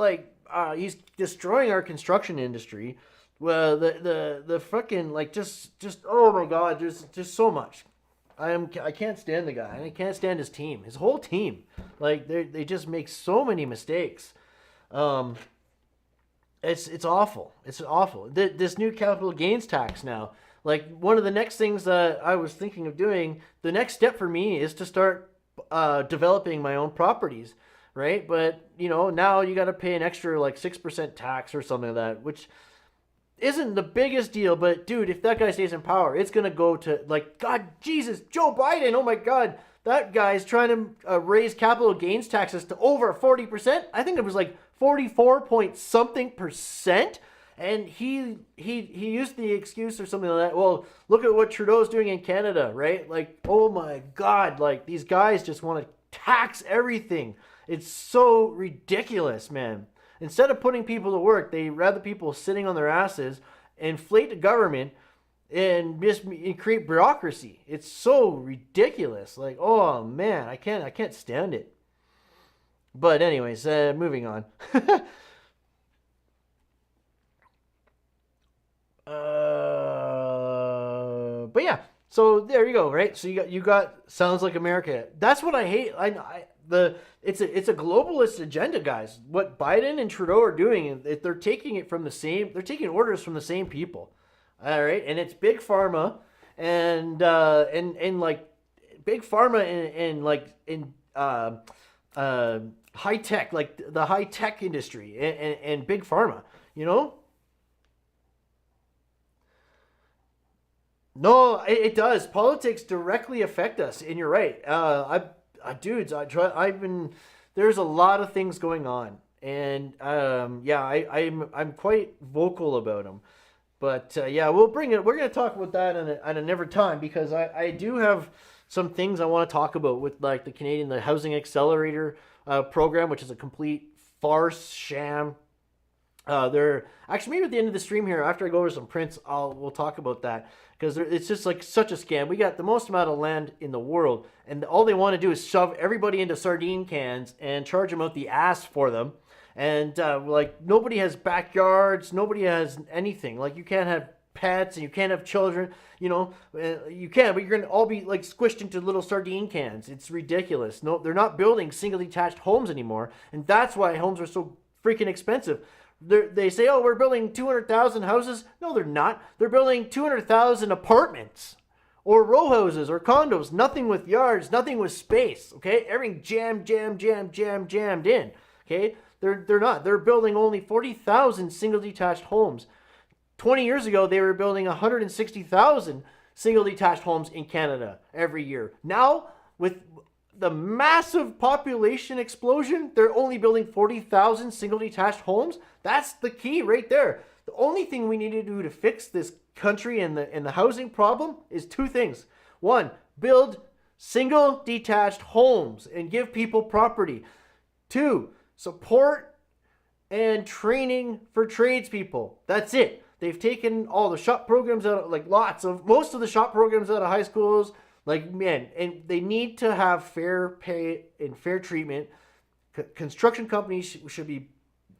he's destroying our construction industry. Well, the fucking like just oh my God, there's just so much. I can't stand the guy, and I can't stand his team, his whole team. Like they just make so many mistakes. It's awful. It's awful. This new capital gains tax now. Like one of the next things that I was thinking of doing, the next step for me is to start developing my own properties, right? But you know now you got to pay an extra like 6% tax or something like that, which isn't the biggest deal, but dude, if that guy stays in power, it's gonna go to like God, Jesus, Joe Biden. Oh my God, that guy's trying to raise capital gains taxes to over 40%. I think it was like 44 point something percent, and he used the excuse or something like that. Well, look at what Trudeau's doing in Canada, right? Like, oh my God, like these guys just want to tax everything. It's so ridiculous, man. Instead of putting people to work, they rather people sitting on their asses, inflate the government, and just create bureaucracy. It's so ridiculous. Like, oh man, I can't stand it. But anyways, moving on. But yeah, so there you go, right? So you got Sounds Like America. That's what I hate. It's a globalist agenda, guys. What Biden and Trudeau are doing, they're taking it from the same. They're taking orders from the same people. All right, and it's big pharma, and like big pharma and like in high tech, like the high tech industry and big pharma. You know. No, it does. Politics directly affect us, and you're right. Dudes, I've been. There's a lot of things going on, and yeah, I'm quite vocal about them. But yeah, we'll bring it. We're gonna talk about that at another time because I do have some things I want to talk about with like the Housing Accelerator program, which is a complete farce sham. They're actually maybe at the end of the stream here after I go over some prints, we'll talk about that because it's just like such a scam. We got the most amount of land in the world, and all they want to do is shove everybody into sardine cans and charge them out the ass for them. And like nobody has backyards, nobody has anything. Like you can't have pets and you can't have children. You know, you can, but you're gonna all be like squished into little sardine cans. It's ridiculous. No, they're not building single detached homes anymore, and that's why homes are so freaking expensive. They say, oh, we're building 200,000 houses. No, they're not. They're building 200,000 apartments or row houses or condos. Nothing with yards, nothing with space. Okay, everything jammed in. Okay, they're not. They're building only 40,000 single detached homes. 20 years ago, they were building 160,000 single detached homes in Canada every year. Now, with the massive population explosion, they're only building 40,000 single detached homes. That's the key right there. The only thing we need to do to fix this country and the housing problem is two things. One, build single detached homes and give people property. Two, support and training for tradespeople. That's it. They've taken all the shop programs out, like most of the shop programs out of high schools. Like, man, and they need to have fair pay and fair treatment. Construction companies should be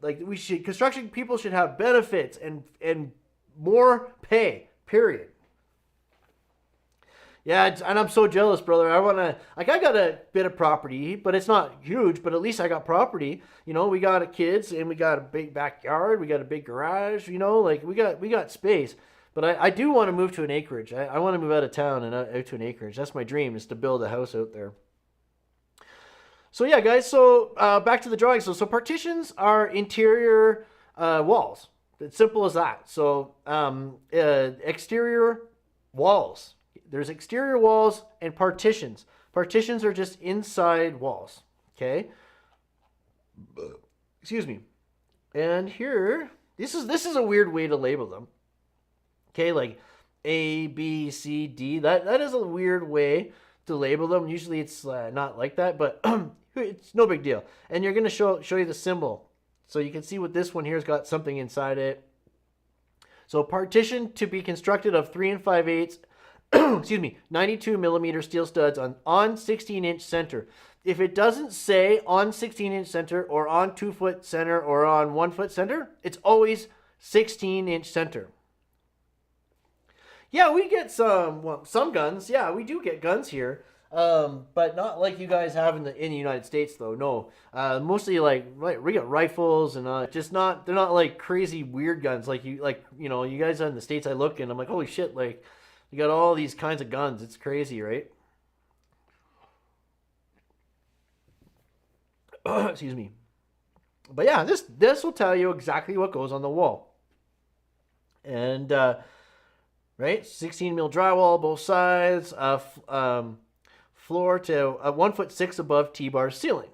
like, construction people should have benefits and more pay, period. Yeah, and I'm so jealous, brother. I got a bit of property, but it's not huge, but at least I got property. You know, we got kids and we got a big backyard, we got a big garage, you know, like we got space. But I do want to move to an acreage. I want to move out of town and out to an acreage. That's my dream, is to build a house out there. So yeah, guys, so back to the drawing. So partitions are interior walls. It's simple as that. So exterior walls. There's exterior walls and partitions. Partitions are just inside walls. Okay? Excuse me. And here, this is a weird way to label them. Okay, like A, B, C, D. That is a weird way to label them. Usually it's not like that, but it's no big deal. And you're going to show you the symbol. So you can see what this one here has got something inside it. So partition to be constructed of 3 5/8, excuse me, 92 millimeter steel studs on 16-inch center. If it doesn't say on 16-inch center or on 2-foot center or on 1-foot center, it's always 16-inch center. Yeah, we get some guns. Yeah, we do get guns here, but not like you guys have in the United States, though. No, mostly like we get rifles and they're not like crazy weird guns like you guys in the States. I look and I'm like, holy shit, like you got all these kinds of guns. It's crazy, right? Excuse me. But yeah, this will tell you exactly what goes on the wall, and. Right, 16 mil drywall, both sides, floor to 1'6" above T-bar ceiling.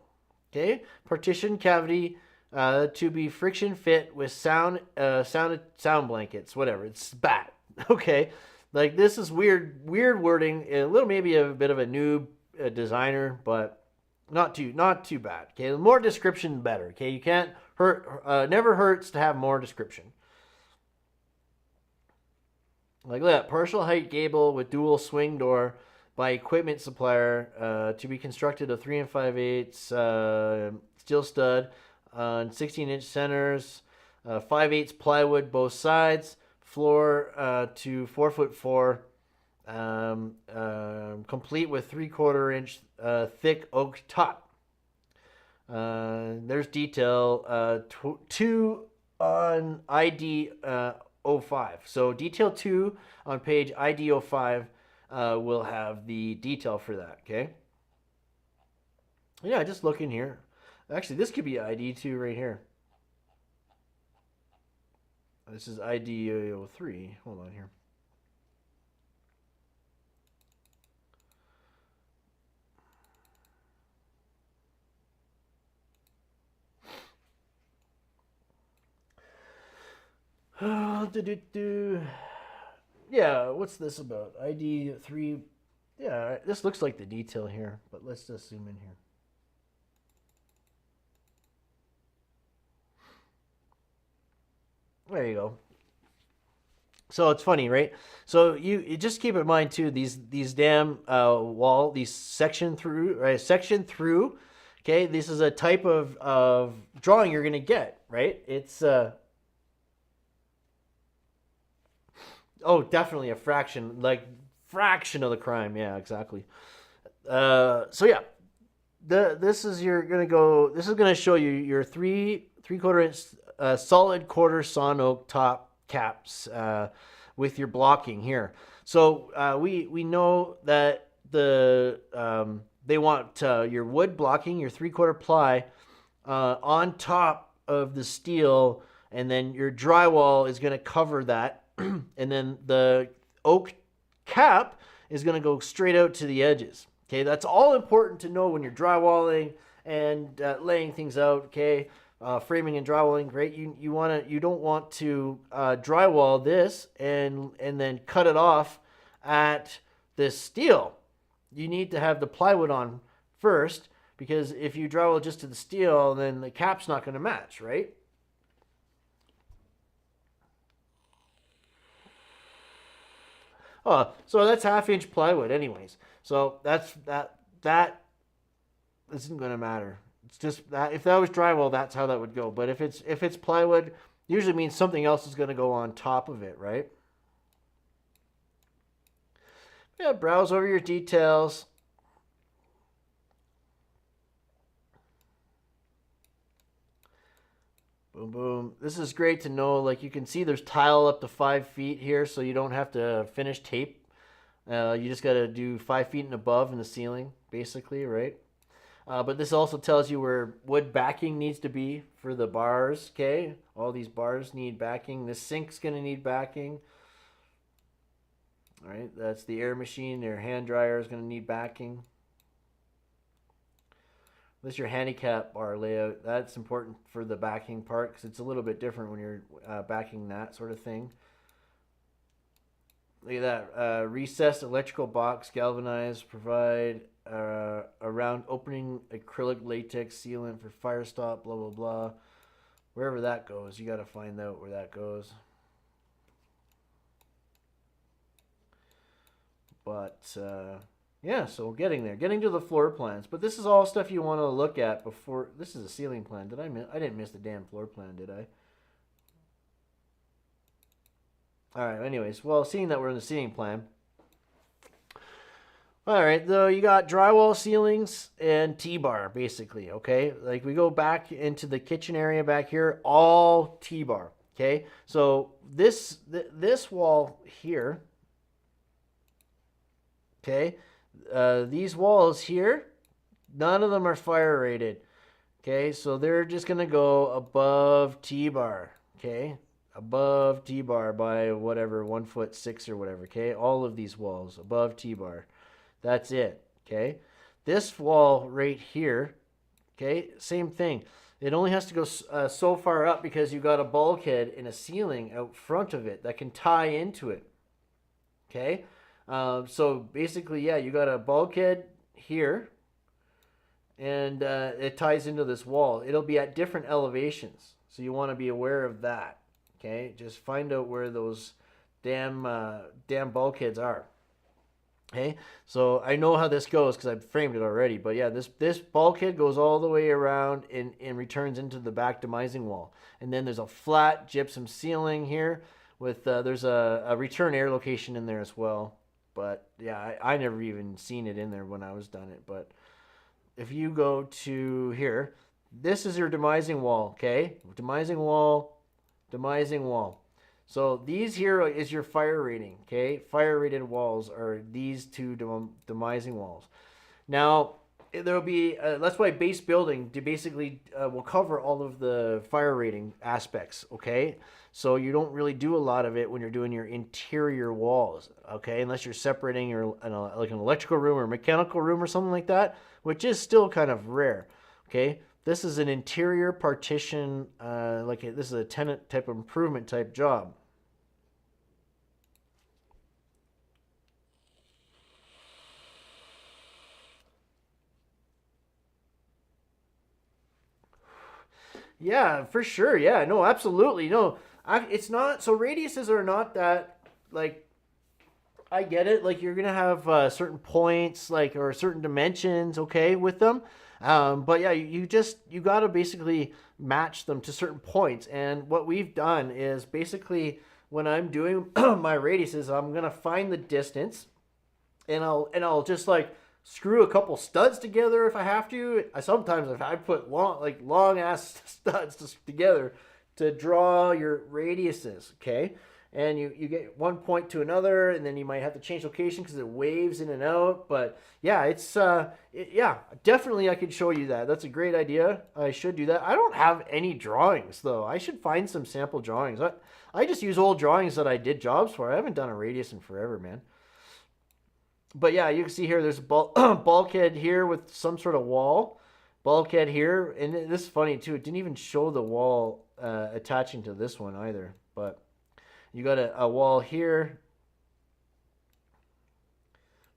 Okay, partition cavity to be friction fit with sound blankets, whatever. It's bat. Okay, like this is weird wording. A little maybe a bit of a noob designer, but not too bad. Okay, the more description, the better. Okay, you can't hurt. Never hurts to have more description. Like that, partial height gable with dual swing door by equipment supplier to be constructed of 3 5/8 steel stud on 16-inch centers, 5/8 plywood both sides, floor to 4'4", complete with 3/4 inch thick oak top. There's detail 2 on ID 05. So detail 2 on page ID 05 will have the detail for that. Okay. Yeah, just look in here. Actually, this could be ID 2 right here. This is ID 03. Hold on here. Yeah, what's this about? ID 3. Yeah, this looks like the detail here, but let's just zoom in here. There you go. So it's funny, right? So you just keep in mind too, these damn these section through, right? Section through. Okay, this is a type of drawing you're gonna get, right? It's oh, definitely a fraction, like fraction of the crime. Yeah, exactly. So yeah, this is you're gonna go. This is gonna show you your three-quarter inch solid quarter sawn oak top caps with your blocking here. So we know that they want your wood blocking, your three-quarter ply on top of the steel, and then your drywall is going to cover that, and then the oak cap is going to go straight out to the edges. Okay, that's all important to know when you're drywalling and laying things out. Okay, framing and drywalling, right? You don't want to drywall this and then cut it off at this steel. You need to have the plywood on first, because if you drywall just to the steel, then the cap's not going to match, right? Oh, so that's half-inch plywood, anyways. So that isn't going to matter. It's just that if that was drywall, that's how that would go. But if it's plywood, usually means something else is going to go on top of it, right? Yeah, browse over your details. Boom, boom. This is great to know. Like you can see there's tile up to 5 feet here, so you don't have to finish tape. You just got to do 5 feet and above in the ceiling, basically, right? But this also tells you where wood backing needs to be for the bars, okay? All these bars need backing. This sink's going to need backing. All right, that's the air machine. Your hand dryer is going to need backing. This is your handicap bar layout. That's important for the backing part because it's a little bit different when you're backing that sort of thing. Look at that. Recessed electrical box, galvanized, provide around opening acrylic latex sealant for fire stop, blah, blah, blah. Wherever that goes, you got to find out where that goes. But yeah, so getting there, getting to the floor plans. But this is all stuff you want to look at before. This is a ceiling plan. Did I miss? I didn't miss the damn floor plan, did I? All right. Anyways, well, seeing that we're in the ceiling plan. All right, though you got drywall ceilings and T-bar basically. Okay, like we go back into the kitchen area back here, all T-bar. Okay, so this wall here. Okay, these walls here, none of them are fire rated. Okay, so they're just gonna go above T-bar. Okay, above T-bar by whatever 1'6" or whatever. Okay, all of these walls above T-bar. That's it. Okay, this wall right here. Okay, same thing. It only has to go so far up because you got a bulkhead and a ceiling out front of it that can tie into it. Okay. So basically, yeah, you got a bulkhead here, and it ties into this wall. It'll be at different elevations, so you want to be aware of that. Okay, just find out where those damn bulkheads are. Okay, so I know how this goes because I've framed it already. But yeah, this bulkhead goes all the way around and returns into the back demising wall, and then there's a flat gypsum ceiling here with there's a return air location in there as well. But yeah, I never even seen it in there when I was done it. But if you go to here, this is your demising wall, okay? Demising wall, demising wall. So these here is your fire rating, okay? Fire rated walls are these two demising walls. Now, there'll be, that's why base building basically will cover all of the fire rating aspects, okay? So you don't really do a lot of it when you're doing your interior walls, okay? Unless you're separating your like an electrical room or mechanical room or something like that, which is still kind of rare, okay? This is an interior partition, this is a tenant type of improvement type job. Yeah, for sure. Yeah, no, absolutely. No, it's not. So radiuses are not that like. I get it. Like you're gonna have certain points, like or certain dimensions, okay, with them. But yeah, you gotta basically match them to certain points. And what we've done is basically when I'm doing my radiuses, I'm gonna find the distance, and I'll just like screw a couple studs together if I have to. Sometimes if I put long ass studs together to draw your radiuses, okay? And you get one point to another, and then you might have to change location because it waves in and out. But yeah, yeah, definitely I could show you that. That's a great idea. I should do that. I don't have any drawings though. I should find some sample drawings. I just use old drawings that I did jobs for. I haven't done a radius in forever, man. But yeah, you can see here there's a bulkhead here with some sort of wall. Bulkhead here, and this is funny too. It didn't even show the wall attaching to this one either, but. You got a wall here.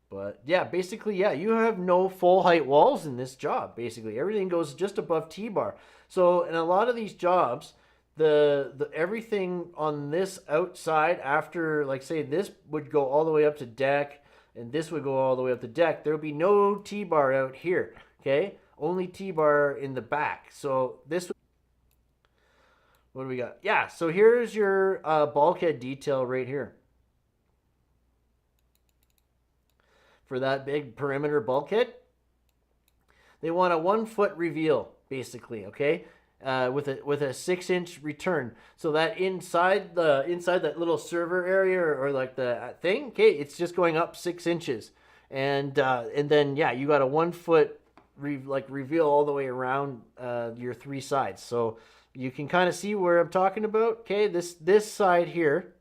But yeah, basically, yeah, you have no full height walls in this job. Basically, everything goes just above T-bar. So in a lot of these jobs, the everything on this outside after, like say this would go all the way up to deck, and this would go all the way up to deck. There would be no T-bar out here. Okay, only T-bar in the back. So this. What do we got? Yeah, so here's your bulkhead detail right here. For that big perimeter bulkhead, they want a 1 foot reveal, basically, okay? With a 6-inch return. So that inside that little server area or like the thing, okay, it's just going up 6 inches. And then yeah, you got a 1 foot reveal all the way around your 3 sides. So you can kind of see where I'm talking about. Okay, this side here,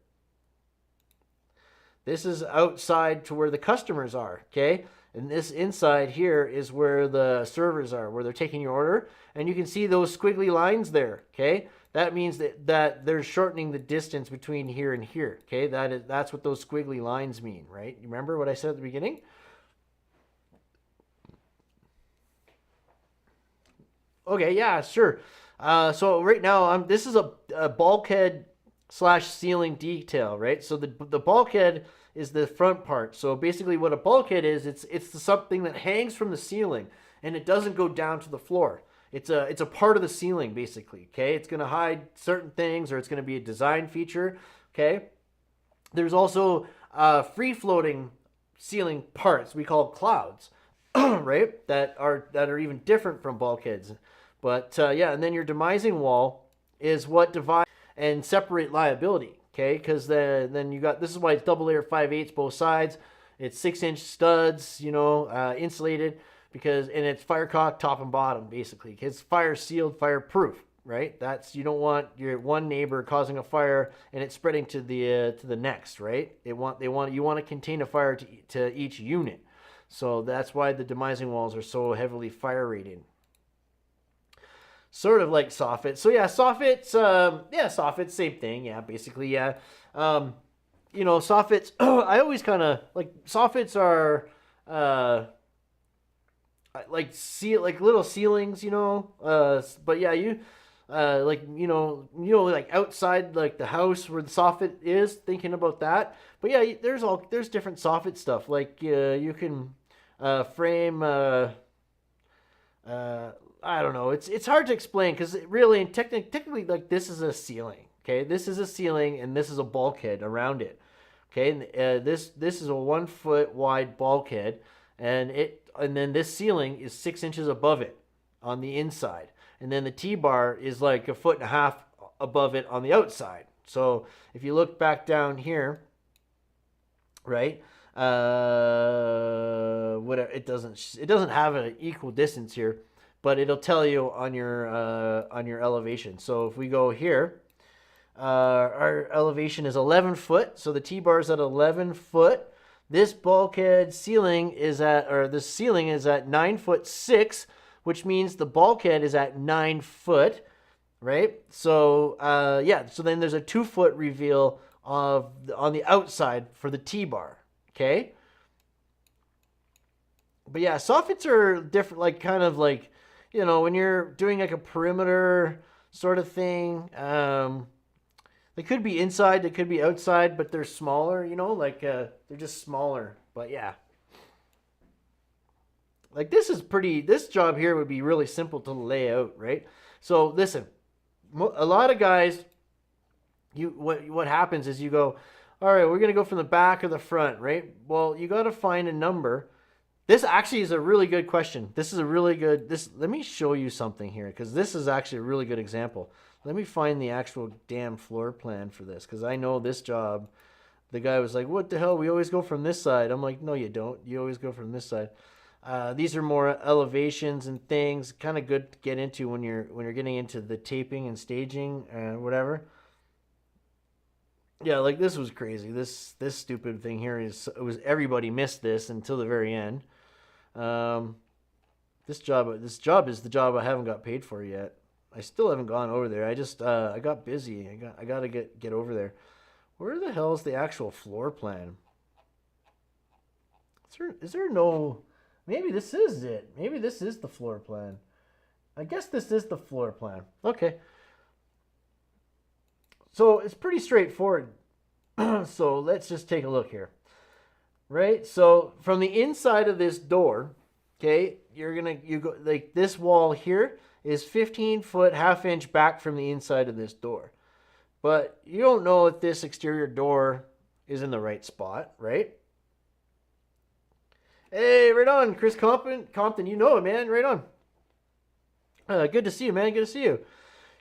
this is outside to where the customers are. Okay, and this inside here is where the servers are, where they're taking your order. And you can see those squiggly lines there. Okay, that means that they're shortening the distance between here and here. Okay, that's what those squiggly lines mean, right? You remember what I said at the beginning? Okay, yeah, sure. So right now, this is a bulkhead / ceiling detail, right? So the bulkhead is the front part. So basically what a bulkhead is, it's something that hangs from the ceiling and it doesn't go down to the floor. It's a part of the ceiling, basically, okay? It's going to hide certain things, or it's going to be a design feature, okay? There's also free-floating ceiling parts we call clouds, right? That are even different from bulkheads. But yeah, and then your demising wall is what divide and separate liability, okay? Because then you got, this is why it's double layer 5/8 both sides. It's 6-inch studs, insulated, and it's fire caulk top and bottom, basically. It's fire sealed, fireproof, right? You don't want your one neighbor causing a fire and it spreading to the next, right? You want to contain a fire to each unit. So that's why the demising walls are so heavily fire rated. Sort of like soffits. So yeah, soffits, same thing. Yeah, basically, yeah. Soffits. I always kind of like soffits are like little ceilings, But yeah, like outside like the house where the soffit is. Thinking about that. But yeah, there's different soffit stuff. Like you can frame. I don't know. It's hard to explain because really and technically like this is a ceiling. Okay, this is a ceiling and this is a bulkhead around it. Okay, and this is a 1 foot wide bulkhead, and then this ceiling is 6 inches above it on the inside, and then the T-bar is like 1.5 feet above it on the outside. So if you look back down here, right? Whatever, it doesn't have an equal distance here, but it'll tell you on your elevation. So if we go here, our elevation is 11 foot. So the T-bar is at 11 foot. This bulkhead ceiling is at, or the ceiling is at 9'6", which means the bulkhead is at 9 foot, right? So yeah, so then there's a 2 foot reveal on the outside for the T-bar, okay? But yeah, soffits are different, like kind of like, you know, when you're doing like a perimeter sort of thing, they could be inside, they could be outside, but they're smaller, you know, like they're just smaller. But yeah, like this job here would be really simple to lay out, right? So listen, a lot of guys, what happens is you go, all right, we're gonna go from the back or the front, right? Well, you got to find a number. This actually is a really good question. This is a really good, let me show you something here, because this is actually a really good example. Let me find the actual damn floor plan for this, because I know this job, the guy was like, what the hell, we always go from this side. I'm like, no, you don't. You always go from this side. These are more elevations and things, kind of good to get into when you're getting into the taping and staging and whatever. Yeah, like this was crazy. This stupid thing here everybody missed this until the very end. This job is the job I haven't got paid for yet. I still haven't gone over there. I got busy. I got to get over there. Where the hell is the actual floor plan? Is there no? Maybe this is it. Maybe this is the floor plan. I guess this is the floor plan. Okay. So it's pretty straightforward. So let's just take a look here. Right? So from the inside of this door, okay, you go like this wall here is 15 foot, half-inch back from the inside of this door. But you don't know if this exterior door is in the right spot, right? Hey, right on, Chris Compton, you know it, man, right on. Good to see you, man, good to see you.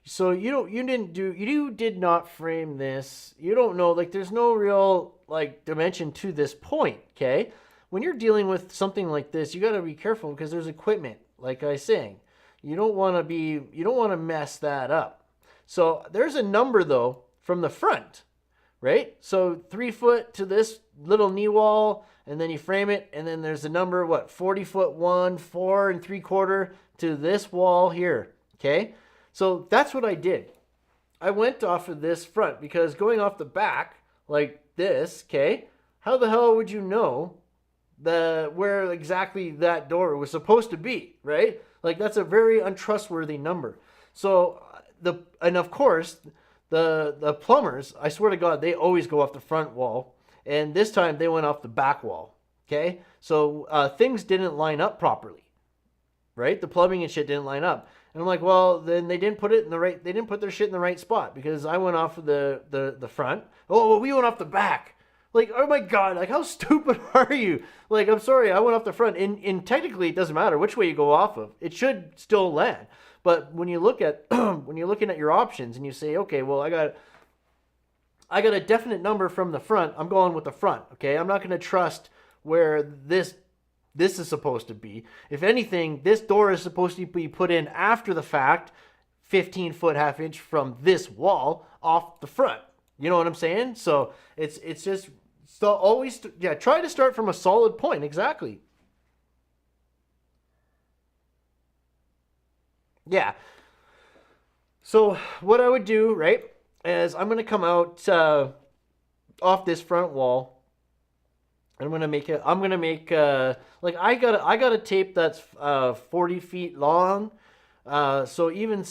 So you did not frame this. You don't know, like there's no real like dimension to this point, okay? When you're dealing with something like this, you got to be careful because there's equipment, like I was saying. You don't want to mess that up. So there's a number though from the front, right? So 3 foot to this little knee wall, and then you frame it, and then there's a number, 40 foot 4 3/4 to this wall here, okay? So that's what I did. I went off of this front because going off the back like this, okay, how the hell would you know where exactly that door was supposed to be, right? Like that's a very untrustworthy number. So and of course the plumbers, I swear to God, they always go off the front wall, and this time they went off the back wall. Okay, so things didn't line up properly, right? The plumbing and shit didn't line up. And I'm like, well, then they didn't put their shit in the right spot because I went off of the front. Oh, well, we went off the back. Like, oh my God, like how stupid are you? Like, I'm sorry, I went off the front. And technically it doesn't matter which way you go off of. It should still land. But when you look at when you're looking at your options and you say, okay, well, I got a definite number from the front, I'm going with the front. Okay, I'm not going to trust where this is supposed to be. If anything, this door is supposed to be put in after the fact, 15 foot, half-inch from this wall off the front. You know what I'm saying? So it's just always, yeah, try to start from a solid point. Exactly. Yeah. So what I would do, right, is I'm going to come out off this front wall. I'm gonna make like I got a tape that's 40 feet long. So even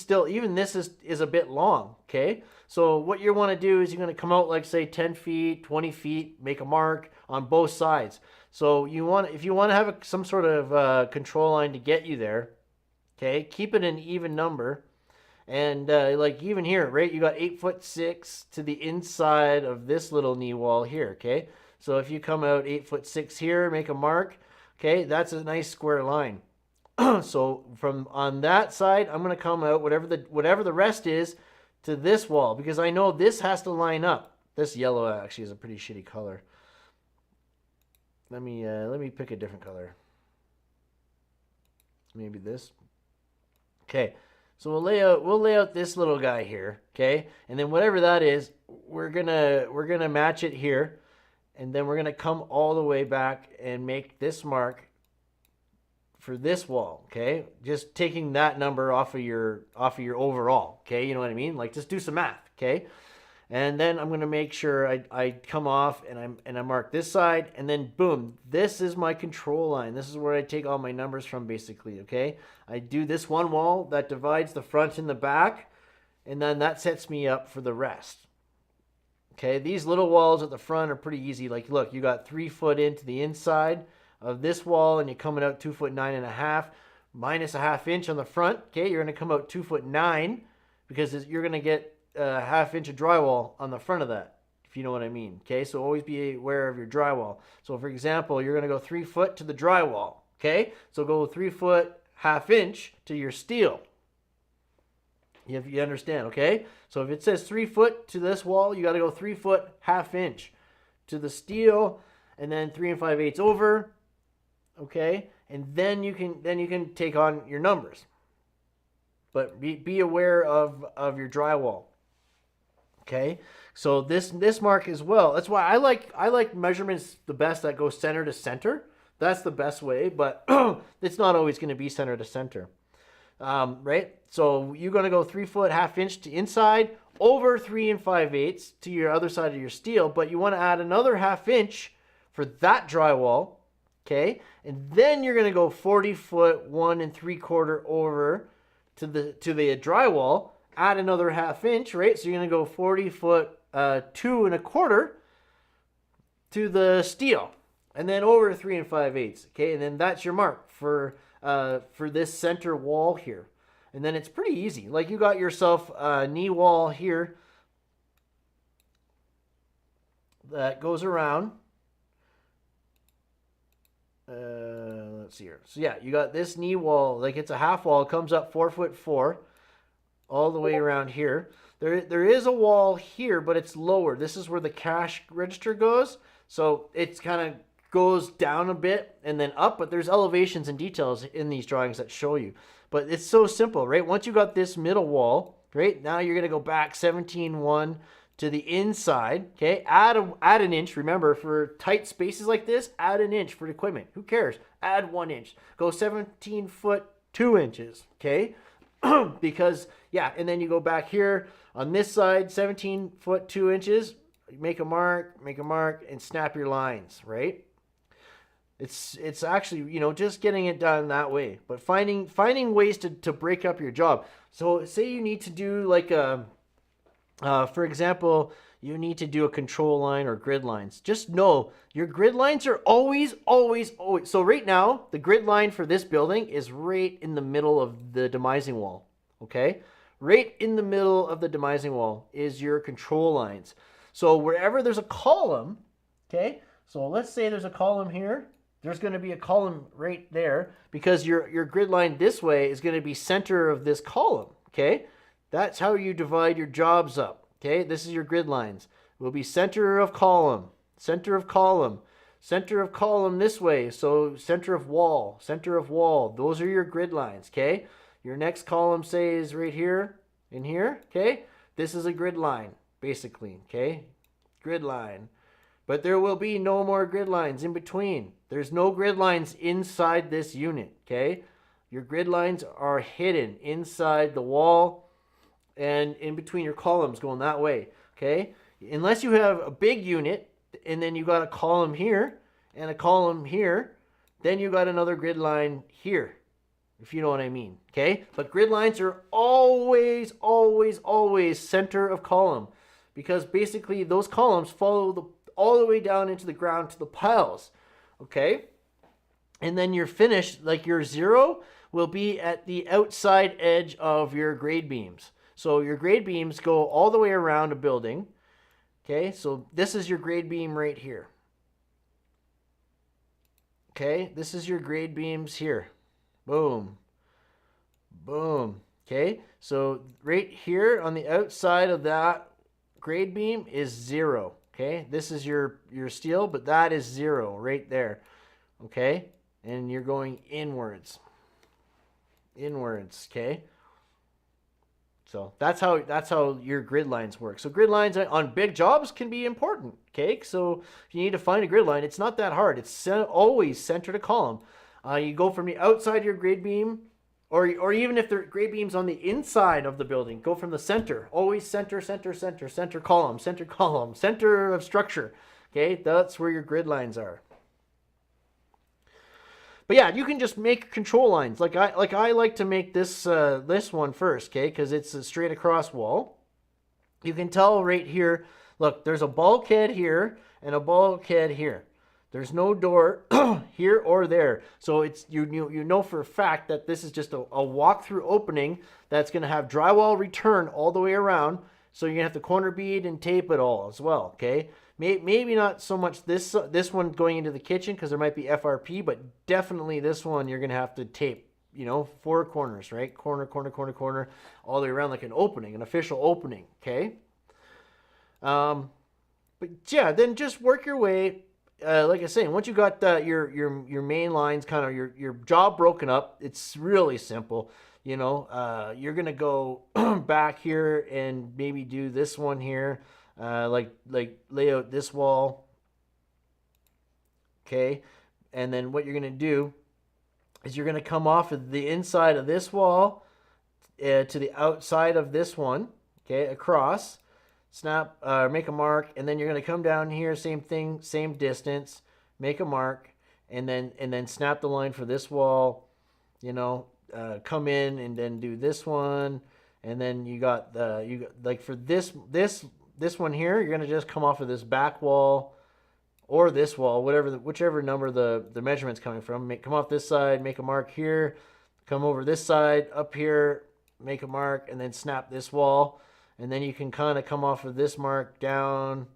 this is a bit long. Okay. So what you want to do is you're gonna come out like say 10 feet, 20 feet, make a mark on both sides. So if you want to have some sort of control line to get you there, okay, keep it an even number. And like even here, right, you got 8'6" to the inside of this little knee wall here. Okay. So if you come out 8'6" here, make a mark, okay, that's a nice square line. So from on that side, I'm going to come out whatever the rest is to this wall because I know this has to line up. This yellow actually is a pretty shitty color. Let me pick a different color. Maybe this. Okay. So we'll lay out this little guy here, okay? And then whatever that is, we're going to match it here. And then we're going to come all the way back and make this mark for this wall, okay? Just taking that number off of your overall, okay? You know what I mean? Like, just do some math, okay? And then I'm gonna make sure I come off and I mark this side, and then boom, this is my control line. This is where I take all my numbers from, basically, okay? I do this one wall that divides the front and the back, and then that sets me up for the rest. Okay, these little walls at the front are pretty easy. Like, look, you got 3 foot into the inside of this wall, and you're coming out 2 foot 9.5, minus a ½ inch on the front. Okay, you're gonna come out 2 foot 9 because you're gonna get a ½ inch of drywall on the front of that, if you know what I mean. Okay, so always be aware of your drywall. So for example, you're gonna go 3 foot to the drywall. Okay, so go 3 foot ½ inch to your steel. If you understand, okay? So if it says 3 foot to this wall, you got to go 3 foot ½ inch to the steel, and then 3 5/8 over, okay? And then you can take on your numbers. But be aware of your drywall, okay? So this mark as well. That's why I like measurements the best that go center to center. That's the best way, but it's not always going to be center to center. Right? So you're going to go 3 foot ½ inch to inside, over 3 5/8 to your other side of your steel, but you want to add another ½ inch for that drywall, okay? And then you're going to go 40 foot 1 3/4 over to the drywall, add another ½ inch, right? So you're going to go 40 foot 2 1/4 to the steel, and then over 3 5/8, okay? And then that's your mark for this center wall here. And then it's pretty easy. Like, you got yourself a knee wall here that goes around. Let's see here. So yeah, you got this knee wall, like it's a half wall, it comes up 4 foot 4 all the way around here. There is a wall here, but it's lower. This is where the cash register goes. So it's kind of goes down a bit and then up, but there's elevations and details in these drawings that show you. But it's so simple, right? Once you got this middle wall, right, now you're going to go back 17.1 to the inside, okay? Add an inch. Remember, for tight spaces like this, add an inch for equipment. Who cares? Add 1 inch. Go 17 foot 2 inches, okay? Because, yeah, and then you go back here on this side, 17 foot 2 inches, make a mark, and snap your lines, right? It's actually, you know, just getting it done that way, but finding ways to break up your job. So say you need to do like for example, you need to do a control line or grid lines. Just know your grid lines are always. So right now, the grid line for this building is right in the middle of the demising wall, okay? Right in the middle of the demising wall is your control lines. So wherever there's a column, okay? So let's say there's a column here. There's going to be a column right there because your grid line this way is going to be center of this column, okay? That's how you divide your jobs up, okay? This is your grid lines. It will be center of column, center of column, center of column this way. So center of wall, center of wall. Those are your grid lines, okay? Your next column, say, is right here in here, okay? This is a grid line, basically, okay? Grid line. But there will be no more grid lines in between. There's no grid lines inside this unit, okay? Your grid lines are hidden inside the wall and in between your columns going that way, okay? Unless you have a big unit and then you got a column here and a column here, then you got another grid line here, if you know what I mean, okay? But grid lines are always center of column because basically those columns follow all the way down into the ground to the piles, okay? And then your finish, like your zero, will be at the outside edge of your grade beams. So your grade beams go all the way around a building, okay? So this is your grade beam right here. Okay, this is your grade beams here. Boom. Boom. Okay, so right here on the outside of that grade beam is 0. Okay, this is your steel, but that is 0 right there. Okay, and you're going inwards. Okay. So that's how your grid lines work. So grid lines on big jobs can be important. Okay, so if you need to find a grid line, it's not that hard. It's always center to column. You go from the outside of your grade beam, or even if the grade beam's on the inside of the building, go from the center. Always center, center, center, center column, center of structure. Okay, that's where your grid lines are. But yeah, you can just make control lines. Like I like to make this this one first, okay? Because it's a straight across wall. You can tell right here. Look, there's a bulkhead here and a bulkhead here. There's no door here or there. So it's you know for a fact that this is just a walk-through opening that's going to have drywall return all the way around. So you're going to have to corner bead and tape it all as well, okay? Maybe not so much this one going into the kitchen because there might be FRP, but definitely this one you're going to have to tape, you know, 4 corners, right? Corner, corner, corner, corner, all the way around like an opening, an official opening, okay? But yeah, then just work your way. Like I was saying, once you got your main lines, kind of your job broken up, it's really simple. You know, you're gonna go back here and maybe do this one here, like lay out this wall. Okay, and then what you're gonna do is you're gonna come off of the inside of this wall to the outside of this one. Okay, across. Snap, make a mark, and then you're going to come down here, same thing, same distance, make a mark, and then snap the line for this wall, you know, come in and then do this one, and then you got like for this one here, you're going to just come off of this back wall or this wall, whichever number the measurement's coming from. Come off this side, make a mark here, come over this side, up here, make a mark, and then snap this wall. And then you can kind of come off of this mark down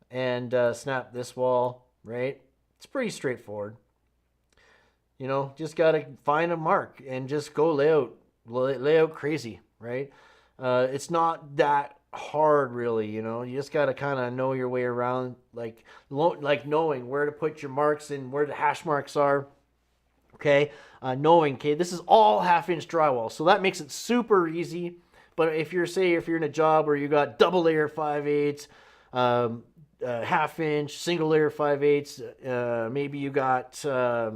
and snap this wall, right? It's pretty straightforward. You know, just got to find a mark and just go lay out crazy, right? It's not that hard, really, you know. You just got to kind of know your way around, like knowing where to put your marks and where the hash marks are, okay? Knowing, okay, this is all 1/2-inch drywall, so that makes it super easy. But if you're in a job where you got double layer 5/8, 1/2-inch, single layer 5/8, maybe you got, I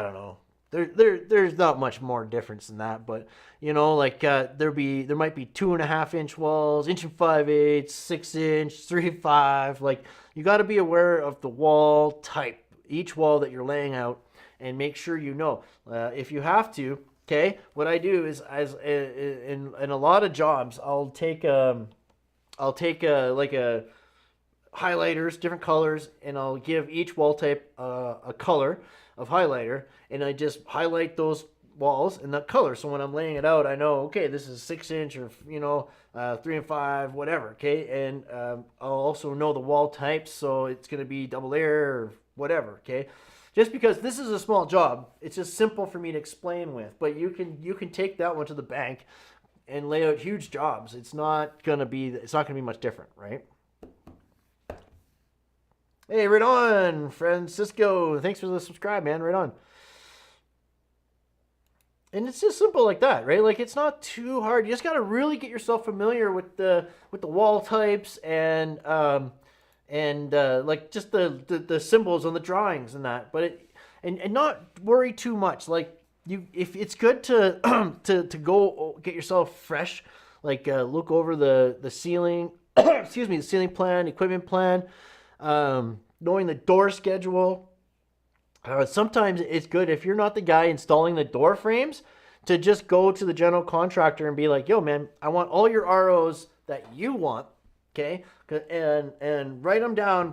don't know. There's not much more difference than that, but you know, like there might be 2.5-inch walls, 1 5/8, 6-inch, 3/5. Like you got to be aware of the wall type, each wall that you're laying out, and make sure you know. If you have to. Okay, what I do is, in a lot of jobs, I'll take like a highlighters, different colors, and I'll give each wall type a color of highlighter, and I just highlight those walls in that color. So when I'm laying it out, I know, okay, this is 6-inch or 3 and 5, whatever. Okay, and I'll also know the wall types, so it's gonna be double layer or whatever. Okay. Just because this is a small job, it's just simple for me to explain with. But you can take that one to the bank and lay out huge jobs. It's not gonna be much different, right? Hey, right on, Francisco. Thanks for the subscribe, man. Right on. And it's just simple like that, right? Like it's not too hard. You just gotta really get yourself familiar with the wall types and like just the symbols on the drawings and that, but and not worry too much. Like if it's good to to go get yourself fresh, like look over the ceiling, excuse me, the ceiling plan, equipment plan, knowing the door schedule. Sometimes it's good if you're not the guy installing the door frames to just go to the general contractor and be like, yo man, I want all your ROs that you want. Okay, and write them down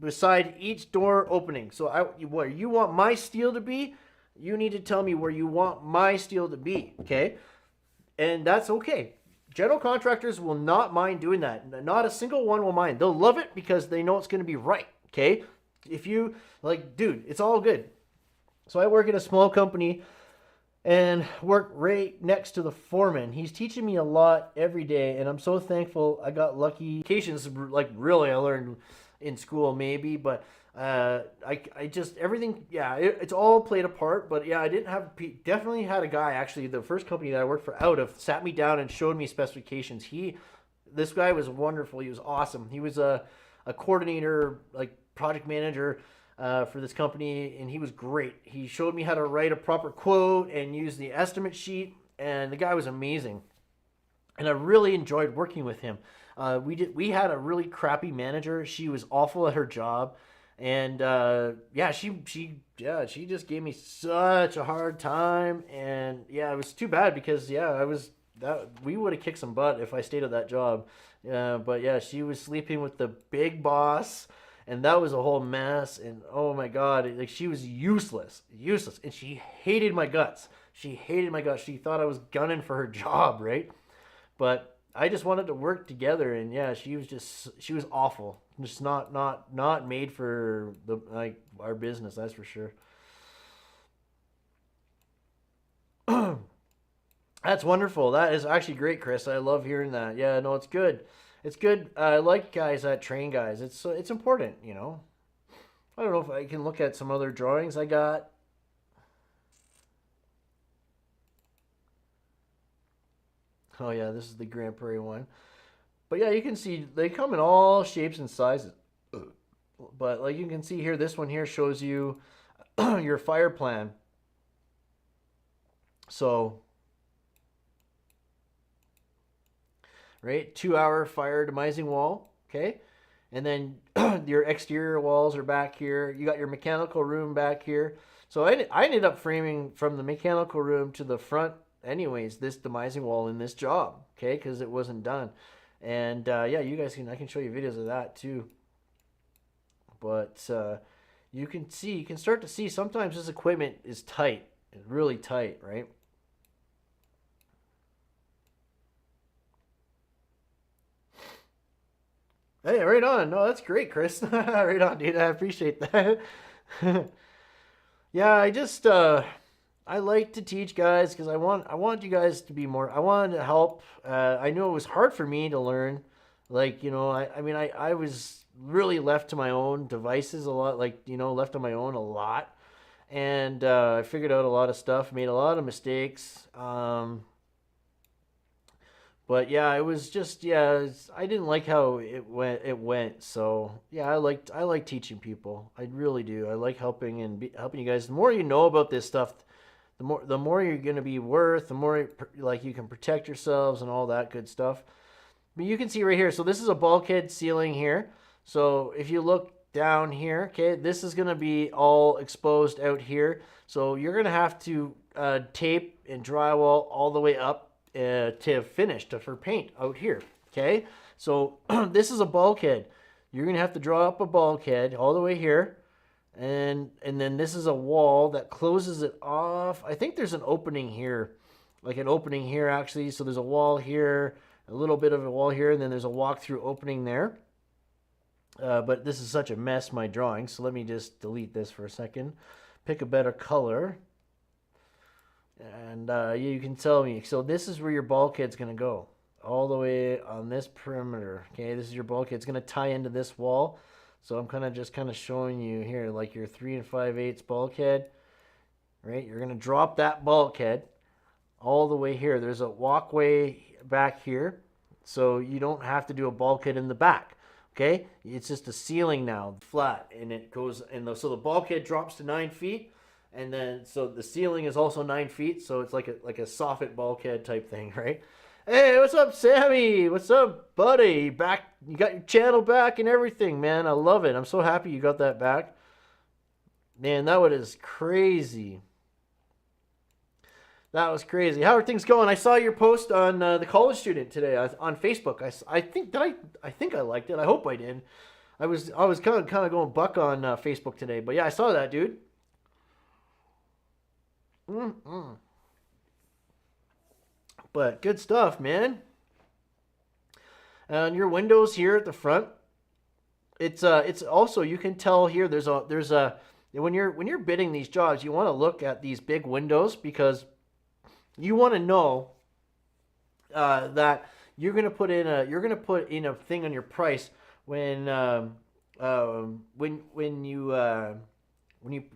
beside each door opening. So where you want my steel to be, you need to tell me where you want my steel to be. Okay, and that's okay. General contractors will not mind doing that. Not a single one will mind. They'll love it because they know it's going to be right. Okay, if you like, dude, it's all good. So I work at a small company and work right next to the foreman. He's teaching me a lot every day, and I'm so thankful. I got lucky. Occasions, like really, I learned in school maybe, but I just everything. Yeah, it's all played a part. But yeah, I definitely had a guy actually. The first company that I worked for out of sat me down and showed me specifications. This guy was wonderful. He was awesome. He was a coordinator, like project manager. for this company, and he was great. He showed me how to write a proper quote and use the estimate sheet, and the guy was amazing. And I really enjoyed working with him. We had a really crappy manager. She was awful at her job, and yeah, she just gave me such a hard time. And yeah, it was too bad because yeah, we would have kicked some butt if I stayed at that job. But yeah, she was sleeping with the big boss, and that was a whole mess. And oh my god, like she was useless, and she hated my guts. She hated my guts. She thought I was gunning for her job, right? But I just wanted to work together, and yeah, she was awful. Just not made for our business, that's for sure. That's wonderful. That is actually great, Chris. I love hearing that. Yeah, no, it's good. It's good. I like guys that train guys. It's important, you know. I don't know if I can look at some other drawings I got. Oh yeah, this is the Grand Prairie one. But yeah, you can see they come in all shapes and sizes. But like you can see here, this one here shows you your fire plan. So, right, 2-hour fire demising wall, okay? And then your exterior walls are back here. You got your mechanical room back here. So I ended up framing from the mechanical room to the front anyways, this demising wall in this job, okay, because it wasn't done. And yeah, I can show you videos of that too. But you can start to see sometimes this equipment is tight, it's really tight, right? Hey, right on. No, that's great, Chris. Right on, dude. I appreciate that. Yeah, I like to teach guys because I want you guys to be more. I wanted to help. I knew it was hard for me to learn. Like I mean I was really left to my own devices a lot. Like left on my own a lot, and I figured out a lot of stuff, made a lot of mistakes. But yeah, it was just I didn't like how it went. So yeah, I like teaching people. I really do. I like helping helping you guys. The more you know about this stuff, the more you're gonna be worth. The more like you can protect yourselves and all that good stuff. But you can see right here. So this is a bulkhead ceiling here. So if you look down here, okay, this is gonna be all exposed out here. So you're gonna have to tape and drywall all the way up to finish for paint out here. Okay, so this is a bulkhead. You're gonna have to draw up a bulkhead all the way here, and then this is a wall that closes it off. I think there's an opening here, like an opening here actually. So there's a wall here, a little bit of a wall here, and then there's a walk-through opening there. But this is such a mess, my drawing. So let me just delete this for a second. Pick a better color. And you can tell me. So this is where your bulkhead's going to go. All the way on this perimeter. Okay, this is your bulkhead. It's going to tie into this wall. So I'm kind of showing you here, like your 3 5/8 bulkhead. Right, you're going to drop that bulkhead all the way here. There's a walkway back here. So you don't have to do a bulkhead in the back. Okay, it's just a ceiling now, flat. And it goes, so the bulkhead drops to 9 feet. And then, so the ceiling is also 9 feet, so it's like a soffit bulkhead type thing, right? Hey, what's up, Sammy? What's up, buddy? Back, you got your channel back and everything, man. I love it. I'm so happy you got that back. Man, that was crazy. That was crazy. How are things going? I saw your post on the college student today on Facebook. I think I liked it. I hope I did. I was kind of going buck on Facebook today, but yeah, I saw that, dude. But good stuff, man. And your windows here at the front, it's also, you can tell here there's a when you're bidding these jobs, you want to look at these big windows because you want to know that you're gonna put in a thing on your price when you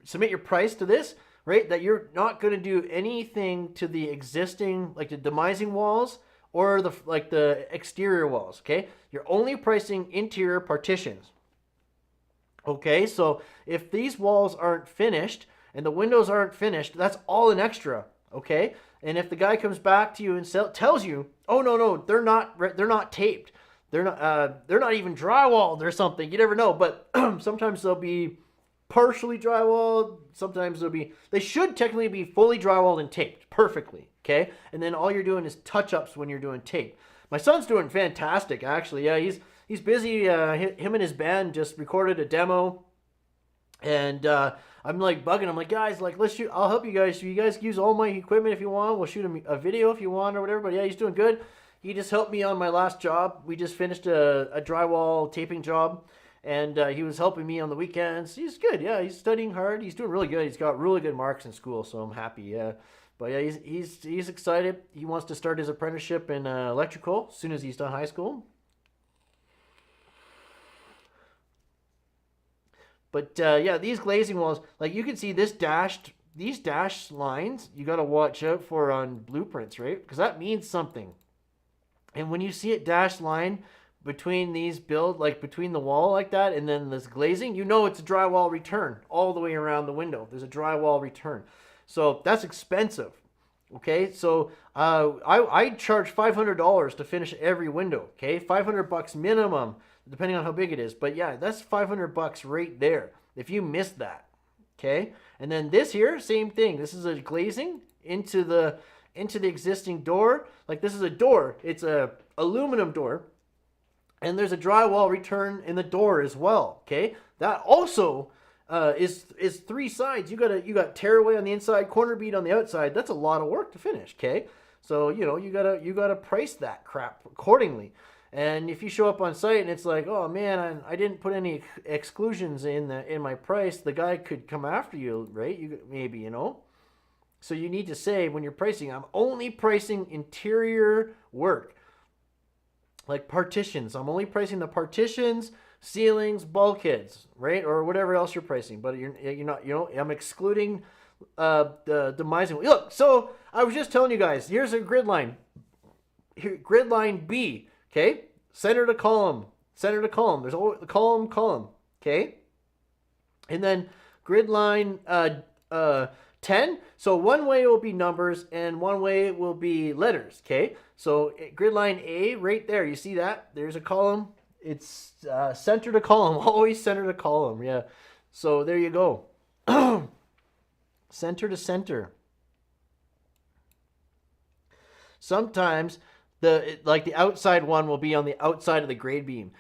submit your price to this. Right, that you're not going to do anything to the existing, like the demising walls or the exterior walls. Okay, you're only pricing interior partitions. Okay, so if these walls aren't finished and the windows aren't finished, that's all an extra. Okay, and if the guy comes back to you and tells you, "Oh no, they're not taped, they're not even drywalled or something," you never know. But sometimes they'll be partially drywalled. Sometimes they should technically be fully drywalled and taped perfectly. Okay, and then all you're doing is touch-ups when you're doing tape. My son's doing fantastic, actually. Yeah, he's busy. Him and his band just recorded a demo, and I'm like bugging him, like, guys, like, let's shoot. I'll help you guys. You guys use all my equipment if you want. We'll shoot a video if you want or whatever. But yeah, he's doing good. He just helped me on my last job. We just finished a drywall taping job, and he was helping me on the weekends. He's good. Yeah, he's studying hard. He's doing really good. He's got really good marks in school, so I'm happy. Yeah. But yeah, he's excited. He wants to start his apprenticeship in electrical as soon as he's done high school. But yeah, these glazing walls, like you can see these dashed lines, you got to watch out for on blueprints, right? Because that means something. And when you see it dashed line between like between the wall like that and then this glazing, you know it's a drywall return all the way around the window. There's a drywall return. So that's expensive. Okay, so I charge $500 to finish every window. Okay, $500 minimum, depending on how big it is. But yeah, that's $500 right there if you miss that. Okay, and then this here, same thing. This is a glazing into the existing door. Like this is a door. It's a aluminum door, and there's a drywall return in the door as well. Okay, that also is three sides. You got tearaway on the inside, corner bead on the outside. That's a lot of work to finish. Okay, so you gotta price that crap accordingly. And if you show up on site and it's like, oh man, I didn't put any exclusions in my price, the guy could come after you, right? Maybe. So you need to say when you're pricing, I'm only pricing interior work, like partitions. I'm only pricing the partitions, ceilings, bulkheads, right, or whatever else you're pricing. But you're not. I'm excluding the demising. Look, so I was just telling you guys. Here's a grid line. Here, grid line B. Okay, center to column. There's always the column. Okay, and then grid line 10. So one way will be numbers and one way will be letters. Okay, so grid line A right there. You see that? There's a column. It's center to column. Always center to column. Yeah. So there you go. Center to center. Sometimes the outside one will be on the outside of the grade beam.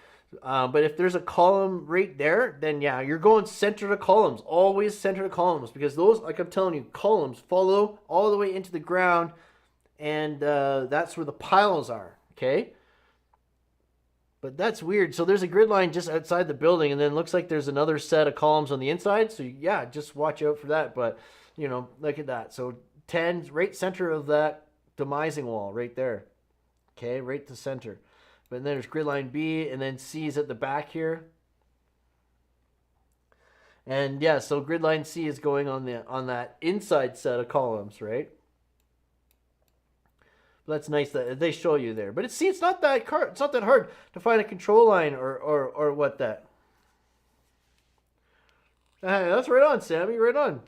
But if there's a column right there, then yeah, you're going center to columns. Always center to columns, because those, like I'm telling you, columns follow all the way into the ground, and that's where the piles are. Okay. But that's weird. So there's a grid line just outside the building, and then it looks like there's another set of columns on the inside. So yeah, just watch out for that. But look at that. So 10 right center of that demising wall right there. Okay, right to center. But then there's grid line B, and then C is at the back here. And yeah, so grid line C is going on that inside set of columns, right? That's nice that they show you there. But it's not that hard. It's not that hard to find a control line or what that. That's right on, Sammy. Right on.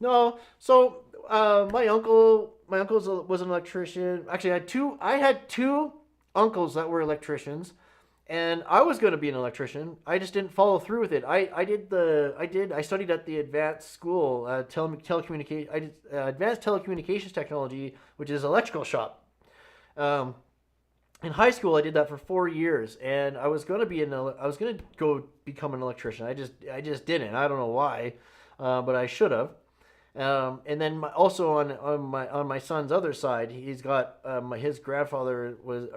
No, so my uncle was an electrician. Actually, I had two uncles that were electricians, and I was going to be an electrician. I just didn't follow through with it. I studied at the advanced school, telecommunication. I did advanced telecommunications technology, which is electrical shop. In high school, I did that for 4 years, and I was going to go become an electrician. I just didn't. I don't know why, but I should have. And then also on my son's other side, he's got his grandfather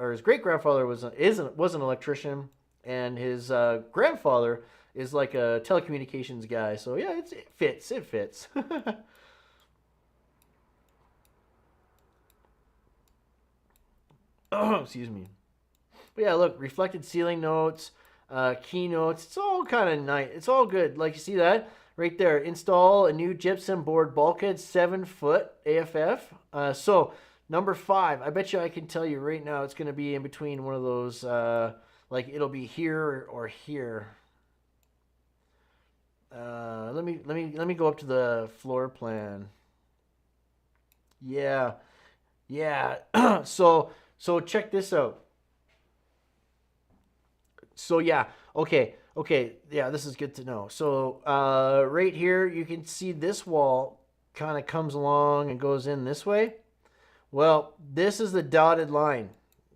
his great grandfather was an electrician, and his grandfather is like a telecommunications guy. So yeah, it fits. Oh, excuse me. But yeah, look, reflected ceiling notes, keynotes. It's all kind of nice. It's all good. Like you see that. Right there, install a new gypsum board bulkhead, 7-foot AFF. So number 5, I bet you I can tell you right now it's going to be in between one of those Like it'll be here or here. Let me go up to the floor plan. Yeah, yeah. So check this out. So yeah, okay, yeah, this is good to know. So right here, you can see this wall kind of comes along and goes in this way. Well, this is the dotted line,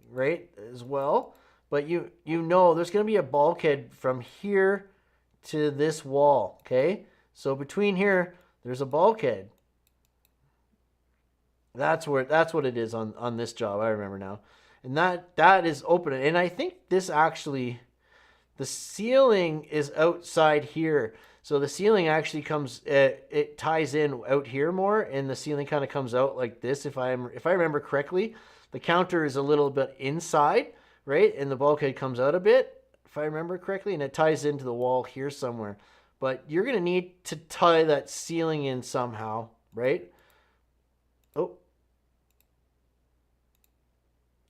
right, as well. But you know there's going to be a bulkhead from here to this wall, okay? So between here, there's a bulkhead. That's what it is on this job. I remember now, and that is open. And I think this actually, the ceiling is outside here. So the ceiling actually comes, it ties in out here more, and the ceiling kind of comes out like this. If I remember correctly, the counter is a little bit inside, right, and the bulkhead comes out a bit, if I remember correctly, and it ties into the wall here somewhere. But you're gonna need to tie that ceiling in somehow, right? Oh,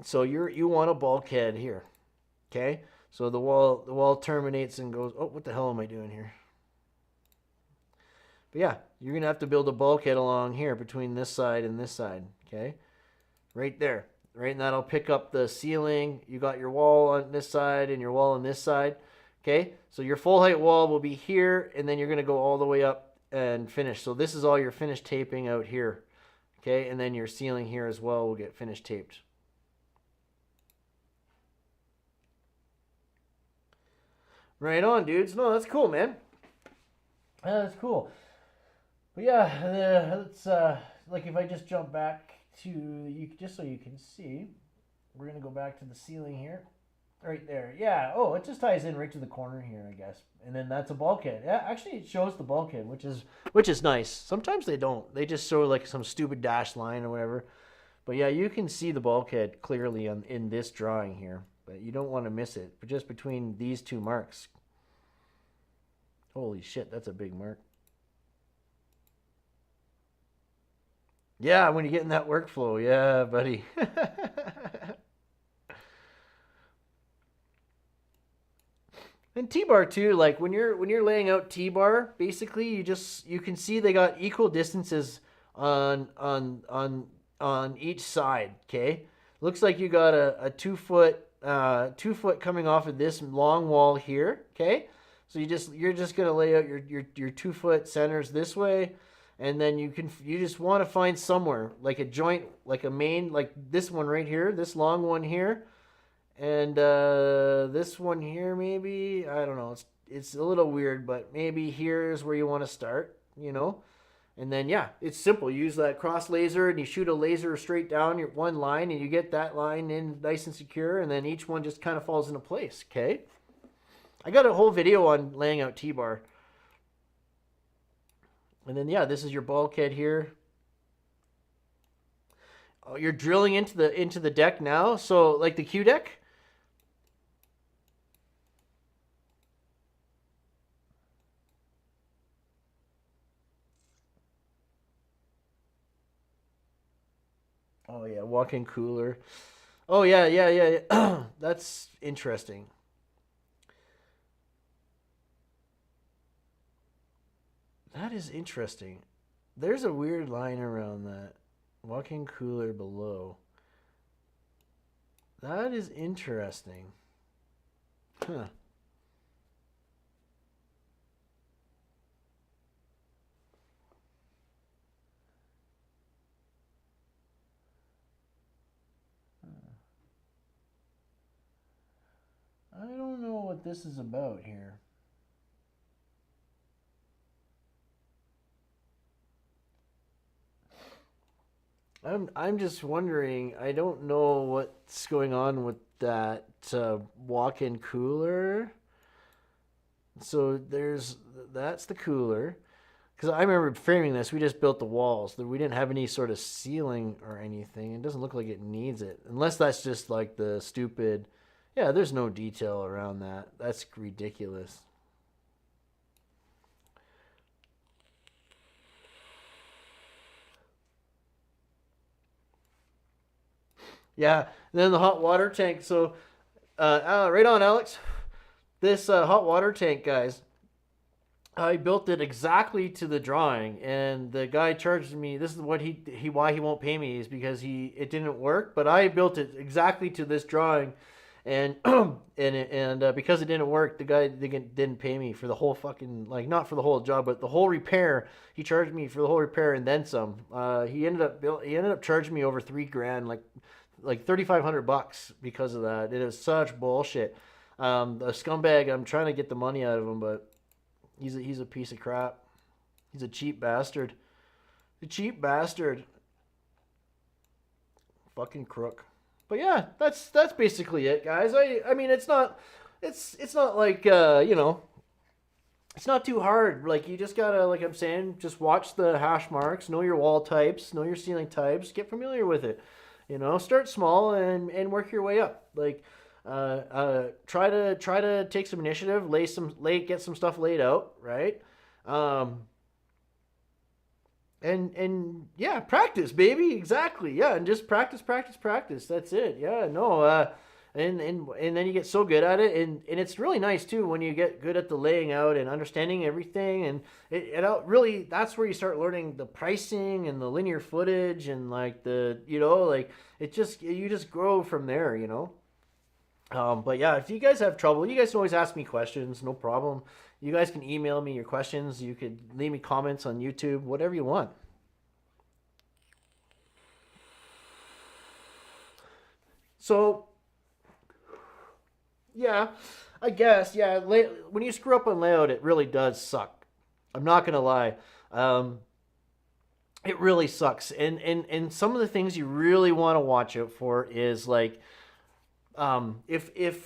so you want a bulkhead here, okay? So the wall terminates and goes. Oh, what the hell am I doing here? But yeah, you're gonna have to build a bulkhead along here between this side and this side, okay? Right there, right, and that'll pick up the ceiling. You got your wall on this side and your wall on this side, okay? So your full height wall will be here, and then you're gonna go all the way up and finish. So this is all your finished taping out here, okay? And then your ceiling here as well will get finished taped. Right on, dudes. No, that's cool, man. That's cool. But yeah, let's like if I just jump back to you, just so you can see, we're gonna go back to the ceiling here, right there. Yeah. Oh, it just ties in right to the corner here, I guess. And then that's a bulkhead. Yeah, actually, it shows the bulkhead, which is nice. Sometimes they don't. They just show like some stupid dash line or whatever. But yeah, you can see the bulkhead clearly in this drawing here. But you don't want to miss it. But just between these two marks. Holy shit, that's a big mark. Yeah, when you get in that workflow, yeah, buddy. And T-bar too, like when you're laying out T-bar, basically you can see they got equal distances on each side, okay? Looks like you got a 2 foot coming off of this long wall here, okay? So you're just gonna lay out your 2 foot centers this way, and then you just want to find somewhere like a joint, like a main, like this one right here, this long one here, and this one here maybe. I don't know. It's a little weird, but maybe here is where you want to start, you know. And then yeah, it's simple. You use that cross laser and you shoot a laser straight down your one line, and you get that line in nice and secure, and then each one just kind of falls into place. Okay. I got a whole video on laying out T-bar. And then yeah, this is your bulkhead here. Oh, you're drilling into the deck now. So like the Q deck. Oh yeah, walk-in cooler. Oh yeah. That's interesting. That is interesting. There's a weird line around that. Walk-in cooler below. That is interesting. Huh. I don't know what this is about here. I'm just wondering. I don't know what's going on with that walk-in cooler. So that's the cooler. Because I remember framing this, we just built the walls. We didn't have any sort of ceiling or anything. It doesn't look like it needs it, unless that's just like the stupid. Yeah, there's no detail around that. That's ridiculous. Yeah, and then the hot water tank. So Right on, Alex. This hot water tank, guys. I built it exactly to the drawing, and the guy charged me. This is what he why he won't pay me is because it didn't work. But I built it exactly to this drawing, and because it didn't work, the guy didn't pay me for the whole fucking, like, not for the whole job, but the whole repair. He charged me for the whole repair and then some. He ended up charging me over $3,000, like $3,500 because of that. It is such bullshit. The scumbag. I'm trying to get the money out of him, but he's a piece of crap. He's a cheap bastard. A cheap bastard. Fucking crook. But yeah, that's basically it, guys. I mean, it's not like it's not too hard. Like, you just gotta, like I'm saying, just watch the hash marks, know your wall types, know your ceiling types, get familiar with it. Start small and work your way up. Like, try to take some initiative, get some stuff laid out, right? And yeah, practice, baby. Exactly. Yeah, and just practice. That's it. Yeah, no. And then you get so good at it, and it's really nice too when you get good at the laying out and understanding everything, and really, that's where you start learning the pricing and the linear footage and, like, you just grow from there. But yeah, if you guys have trouble, you guys can always ask me questions, no problem. You guys can email me your questions. You could leave me comments on YouTube, whatever you want. So, yeah, I guess, yeah, when you screw up on layout, it really does suck. I'm not going to lie. It really sucks. And some of the things you really want to watch out for is, like, if if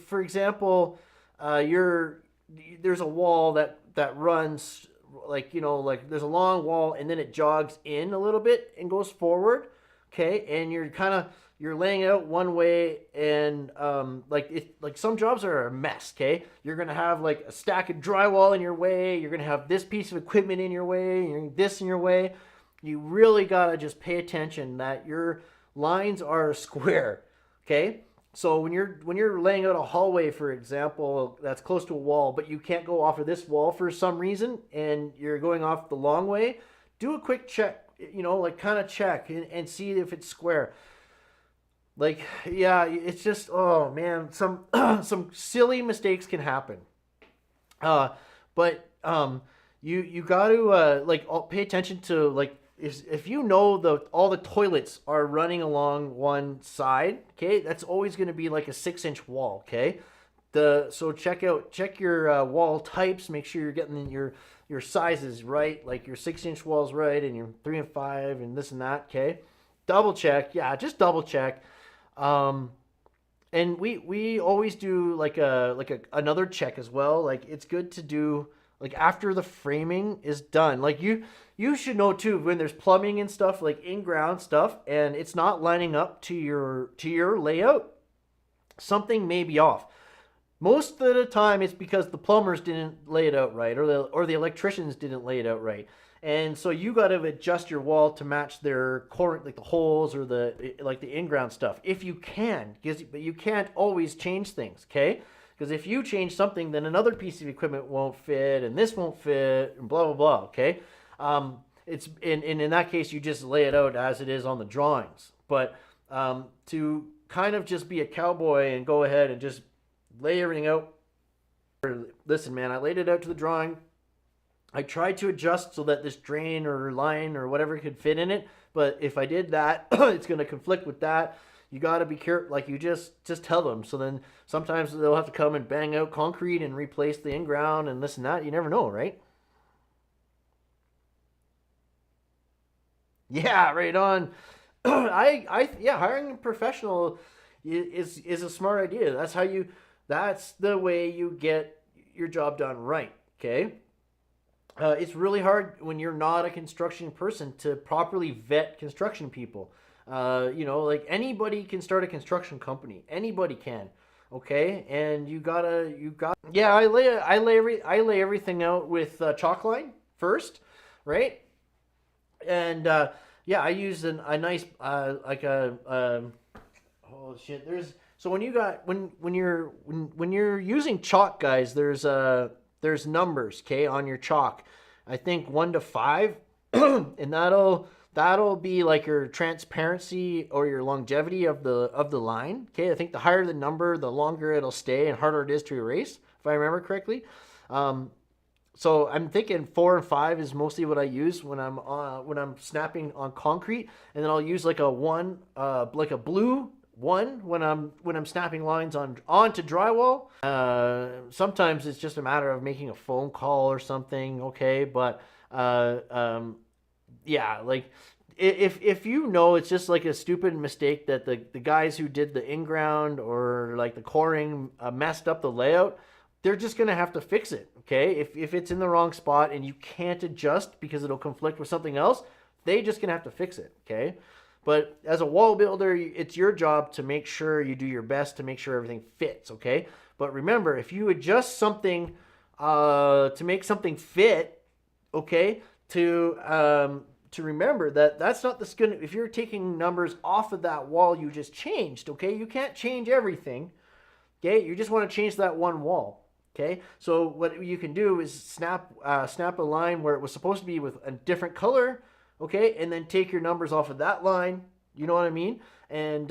for example, there's a wall that runs, like, like, there's a long wall and then it jogs in a little bit and goes forward, okay, and you're laying out one way, and like some jobs are a mess, okay. You're gonna have, like, a stack of drywall in your way. You're gonna have this piece of equipment in your way. This in your way. You really gotta just pay attention that your lines are square, okay? So when you're laying out a hallway, for example, that's close to a wall, but you can't go off of this wall for some reason, and you're going off the long way, do a quick check, like, kind of check and see if it's square. Like, yeah, it's just, oh man, some some silly mistakes can happen. But you got to, like, pay attention to, like, if all the toilets are running along one side, okay, that's always going to be like a 6-inch wall, okay. So check your wall types. Make sure you're getting your sizes right, like your 6-inch walls right, and your 3 and 5 and this and that, okay. Double check, yeah, just double check. And we always do like another check as well. Like, it's good to do, like, after the framing is done. Like, you should know too, when there's plumbing and stuff, like in-ground stuff, and it's not lining up to your layout, something may be off. Most of the time it's because the plumbers didn't lay it out right, or the electricians didn't lay it out right. And so you got to adjust your wall to match their current, like the holes or the in-ground stuff, if you can, but you can't always change things, okay? Because if you change something, then another piece of equipment won't fit, and this won't fit, and blah blah blah, okay? It's in that case, you just lay it out as it is on the drawings. But to kind of just be a cowboy and go ahead and just lay everything out. Listen, man, I laid it out to the drawing. I tried to adjust so that this drain or line or whatever could fit in it. But if I did that, it's going to conflict with that. You got to be careful. Like, you just tell them. So then sometimes they'll have to come and bang out concrete and replace the in-ground and this and that. You never know, right? Yeah, right on. Yeah, hiring a professional is a smart idea. That's the way you get your job done right, okay? It's really hard when you're not a construction person to properly vet construction people. Like, anybody can start a construction company. Anybody can, okay? And yeah, I lay everything out with chalk line first, right? And yeah, I use a nice Oh shit. So when you got when you're using chalk, guys, there's numbers, okay, on your chalk. I think 1 to 5, and that'll be like your transparency or your longevity of the line. Okay, I think the higher the number, the longer it'll stay and harder it is to erase, if I remember correctly. So I'm thinking 4 and 5 is mostly what I use when I'm snapping on concrete, and then I'll use like a one, like a blue one when I'm snapping lines onto drywall. Sometimes it's just a matter of making a phone call or something. Okay, but yeah, like if you know it's just like a stupid mistake that the guys who did the in-ground or like the coring messed up the layout, they're just gonna have to fix it. Okay, if it's in the wrong spot and you can't adjust because it'll conflict with something else, they just gonna have to fix it. Okay, but as a wall builder, it's your job to make sure you do your best to make sure everything fits. Okay, but remember, if you adjust something to make something fit, okay, to remember that that's not the skin. If you're taking numbers off of that wall you just changed, okay, you can't change everything. Okay, you just want to change that one wall. Okay, so what you can do is snap a line where it was supposed to be with a different color, okay, and then take your numbers off of that line, you know what I mean, and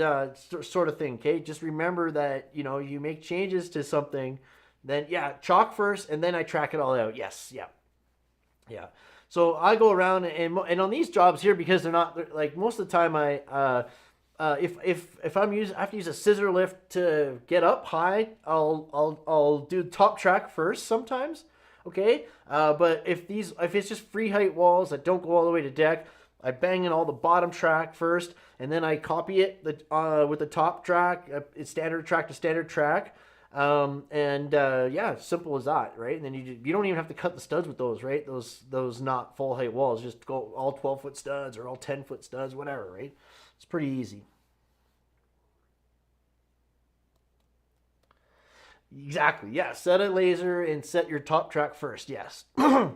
sort of thing. Okay, just remember that, you know, you make changes to something, then yeah, chalk first, and then I track it all out. Yes, yeah. So I go around and on these jobs here, because they're not like, most of the time if I have to use a scissor lift to get up high, I'll do top track first sometimes, okay. But if it's just free height walls that don't go all the way to deck, I bang in all the bottom track first, and then I copy it with the top track. It's standard track to standard track, yeah, simple as that, right? And then you don't even have to cut the studs with those, right? Those not full height walls, just go all 12-foot studs or all 10-foot studs, whatever, right? It's pretty easy. Exactly. Yeah. Set a laser and set your top track first. Yes. Yeah.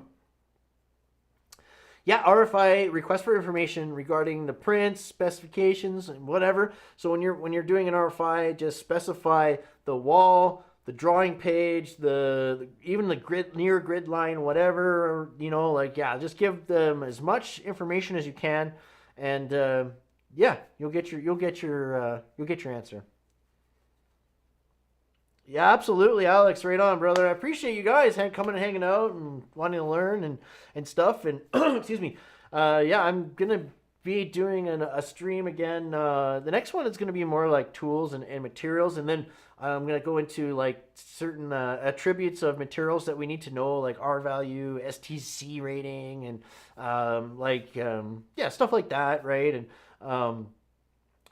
RFI, request for information regarding the prints, specifications, and whatever. So when you're doing an RFI, just specify the wall, the drawing page, even the grid, near grid line, whatever. You know, like, yeah, just give them as much information as you can, and yeah, you'll get your answer. Yeah, absolutely, Alex. Right on, brother. I appreciate you guys coming and hanging out and wanting to learn and stuff. And excuse me. Yeah, I'm gonna be doing a stream again. The next one is gonna be more like tools and materials, and then I'm gonna go into like certain attributes of materials that we need to know, like R value, STC rating, and yeah, stuff like that, right? And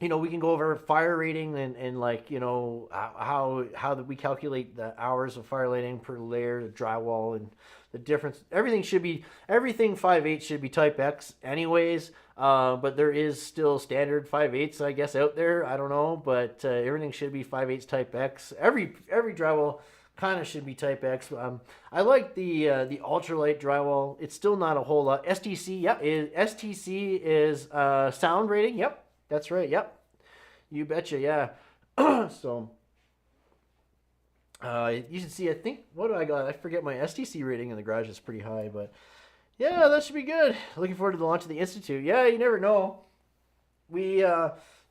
you know, we can go over fire rating and like, you know, how we calculate the hours of fire rating per layer of drywall, and the difference. Everything 5/8 should be type X anyways, but there is still standard 5/8 I guess out there. I don't know, but everything should be 5/8 type X. Every drywall kind of should be type X. I like the ultralight drywall. It's still not a whole lot. STC, yep, STC is sound rating. Yep. That's right. Yep. You betcha. Yeah. So you should see. I think, what do I got? I forget, my STC rating in the garage is pretty high, but yeah, that should be good. Looking forward to the launch of the Institute. Yeah, you never know. We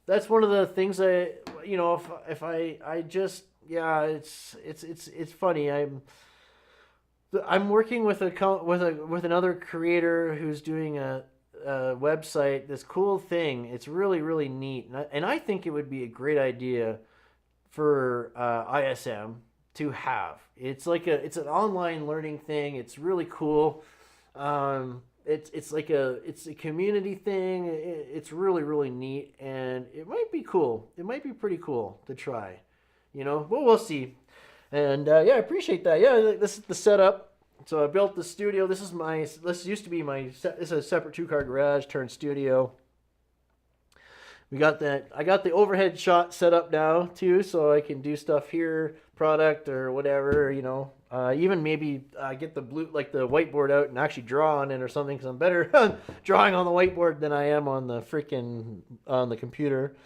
that's one of the things you know, if I just, yeah, it's funny. I'm working with another creator who's doing a website, this cool thing. It's really, really neat, and I think it would be a great idea for ISM to have. It's an online learning thing. It's really cool. It's a community thing. It's really, really neat, and it might be cool. It might be pretty cool to try, you know. Well, we'll see. And yeah, I appreciate that. Yeah, this is the setup. So I built the studio. This used to be this is a separate 2-car garage turned studio. I got the overhead shot set up now too, so I can do stuff here, product or whatever, you know. Even maybe get the whiteboard out and actually draw on it or something, because I'm better drawing on the whiteboard than I am on the computer.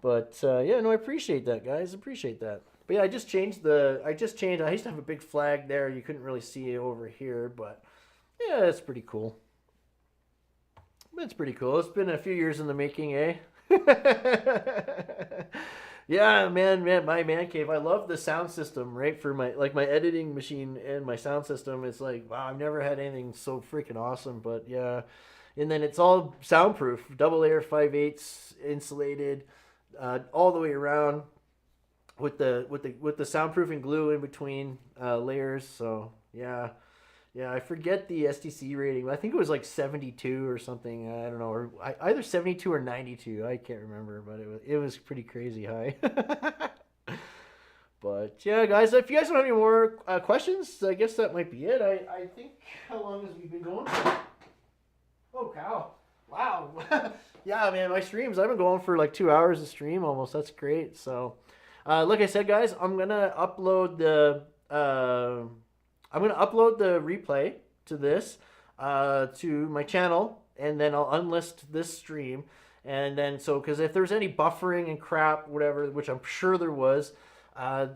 But yeah, no, I appreciate that, guys. Appreciate that. But yeah, I just changed. I used to have a big flag there. You couldn't really see it over here, but yeah, it's pretty cool. It's pretty cool. It's been a few years in the making, eh? Yeah, man, my man cave. I love the sound system, right? For my editing machine and my sound system. It's like, wow, I've never had anything so freaking awesome. But yeah, and then it's all soundproof, double layer 5/8 insulated, all the way around with the soundproofing glue in between layers. So yeah, yeah, I forget the STC rating. I think it was like 72 or something. I don't know, or either 72 or 92. I can't remember, but it was pretty crazy high. But yeah, guys, if you guys don't have any more questions, I guess that might be it. I think, how long has we been going for? Oh cow! Wow. Yeah, man, my streams, I've been going for like 2 hours a stream almost. That's great. So, like I said, guys, I'm gonna upload the replay to this to my channel, and then I'll unlist this stream. And then, so, because if there's any buffering and crap, whatever, which I'm sure there was,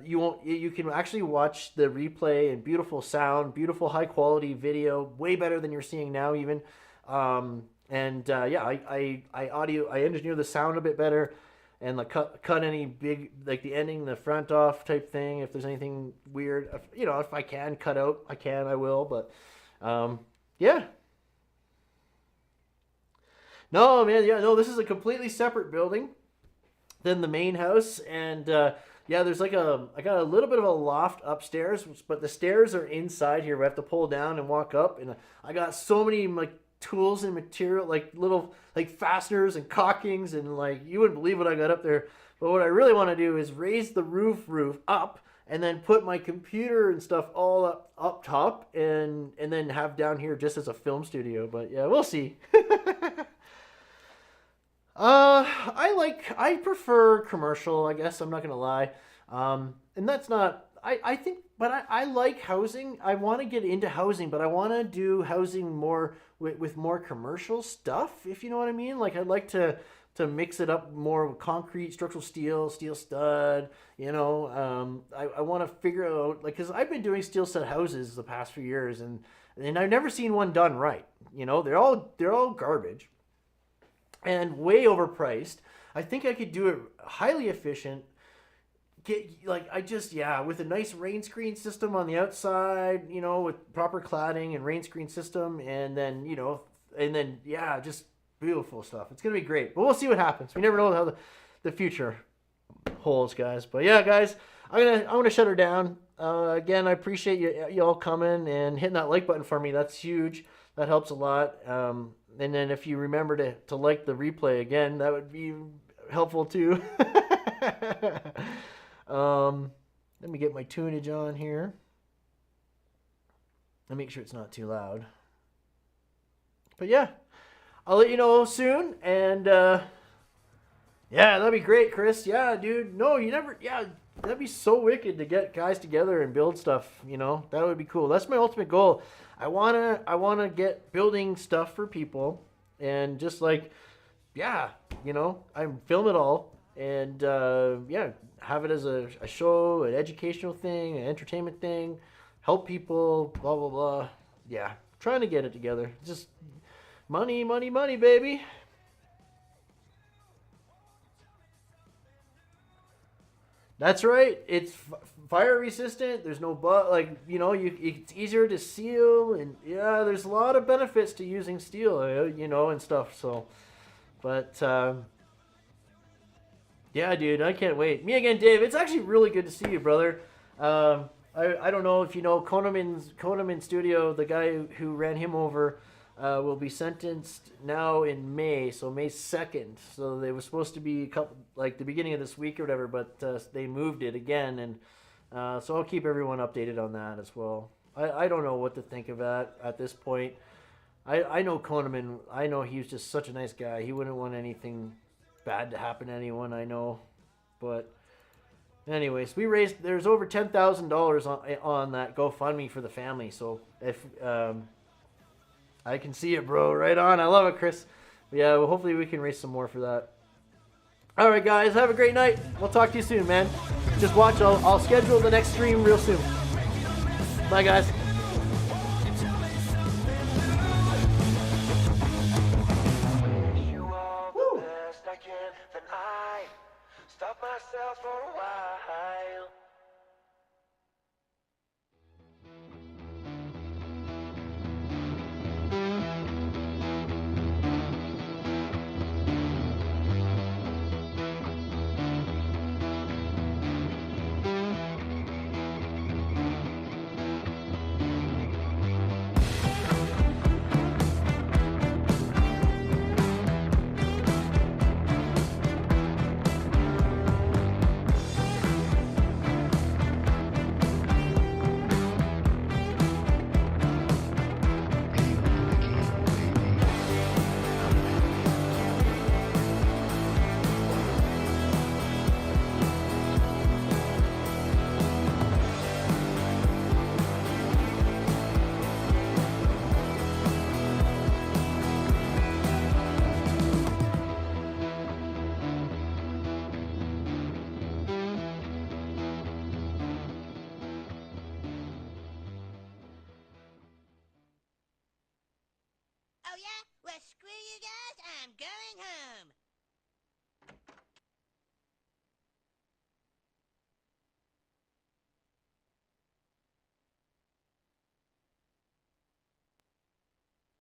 you can actually watch the replay and beautiful sound, beautiful high quality video, way better than you're seeing now even. Yeah, I engineer the sound a bit better, and like cut any big, like the ending, the front off type thing. If there's anything weird, if I can cut out, I will. But yeah. No, man, yeah, no, this is a completely separate building than the main house. And yeah, there's I got a little bit of a loft upstairs, but the stairs are inside here. We have to pull down and walk up, and I got so many like tools and material, like little like fasteners and caulkings, and like you wouldn't believe what I got up there. But what I really want to do is raise the roof up, and then put my computer and stuff all up top, and then have down here just as a film studio. But yeah, we'll see. I prefer commercial, I guess. I'm not gonna lie. And that's not, I think, but I like housing. I want to get into housing, but I want to do housing more with more commercial stuff, if you know what I mean. Like, I'd like to mix it up more with concrete, structural steel stud, I want to figure out, like, because I've been doing steel stud houses the past few years, and I've never seen one done right. They're all garbage and way overpriced. I think I could do it highly efficient. With a nice rain screen system on the outside, with proper cladding and rain screen system, and then just beautiful stuff. It's gonna be great, but we'll see what happens. We never know how the future holds, guys. But yeah, guys, I'm gonna shut her down. Again, I appreciate you all coming and hitting that like button for me. That's huge. That helps a lot. And then if you remember to like the replay again, that would be helpful too. Let me get my tunage on here. Let me make sure it's not too loud. But yeah, I'll let you know soon. And yeah, that'd be great, Chris. Yeah, dude. No, you never. Yeah, that'd be so wicked to get guys together and build stuff. That would be cool. That's my ultimate goal. I wanna get building stuff for people, and just like, yeah, I film it all, and yeah, have it as a show, an educational thing, an entertainment thing, help people, blah blah blah. Yeah, trying to get it together. Just money, money, money, baby. That's right. It's fire resistant. There's no it's easier to seal, and yeah, there's a lot of benefits to using steel, and stuff. So, but yeah, dude, I can't wait. Me again, Dave. It's actually really good to see you, brother. I don't know if you know Koneman Studio, the guy who ran him over. Will be sentenced now in May, so May 2nd. So they were supposed to be the beginning of this week or whatever, but they moved it again, and so I'll keep everyone updated on that as well. I don't know what to think of that at this point. I know Koneman. I know he was just such a nice guy. He wouldn't want anything bad to happen to anyone, I know. But anyways, there's over $10,000 on that GoFundMe for the family. So if I can see it, bro. Right on. I love it, Chris. Yeah, well, hopefully we can raise some more for that. All right, guys, have a great night. We'll talk to you soon, man. Just watch. I'll schedule the next stream real soon. Bye, guys. Woo. Stop myself for a while. Oh yeah? Well, screw you guys, I'm going home.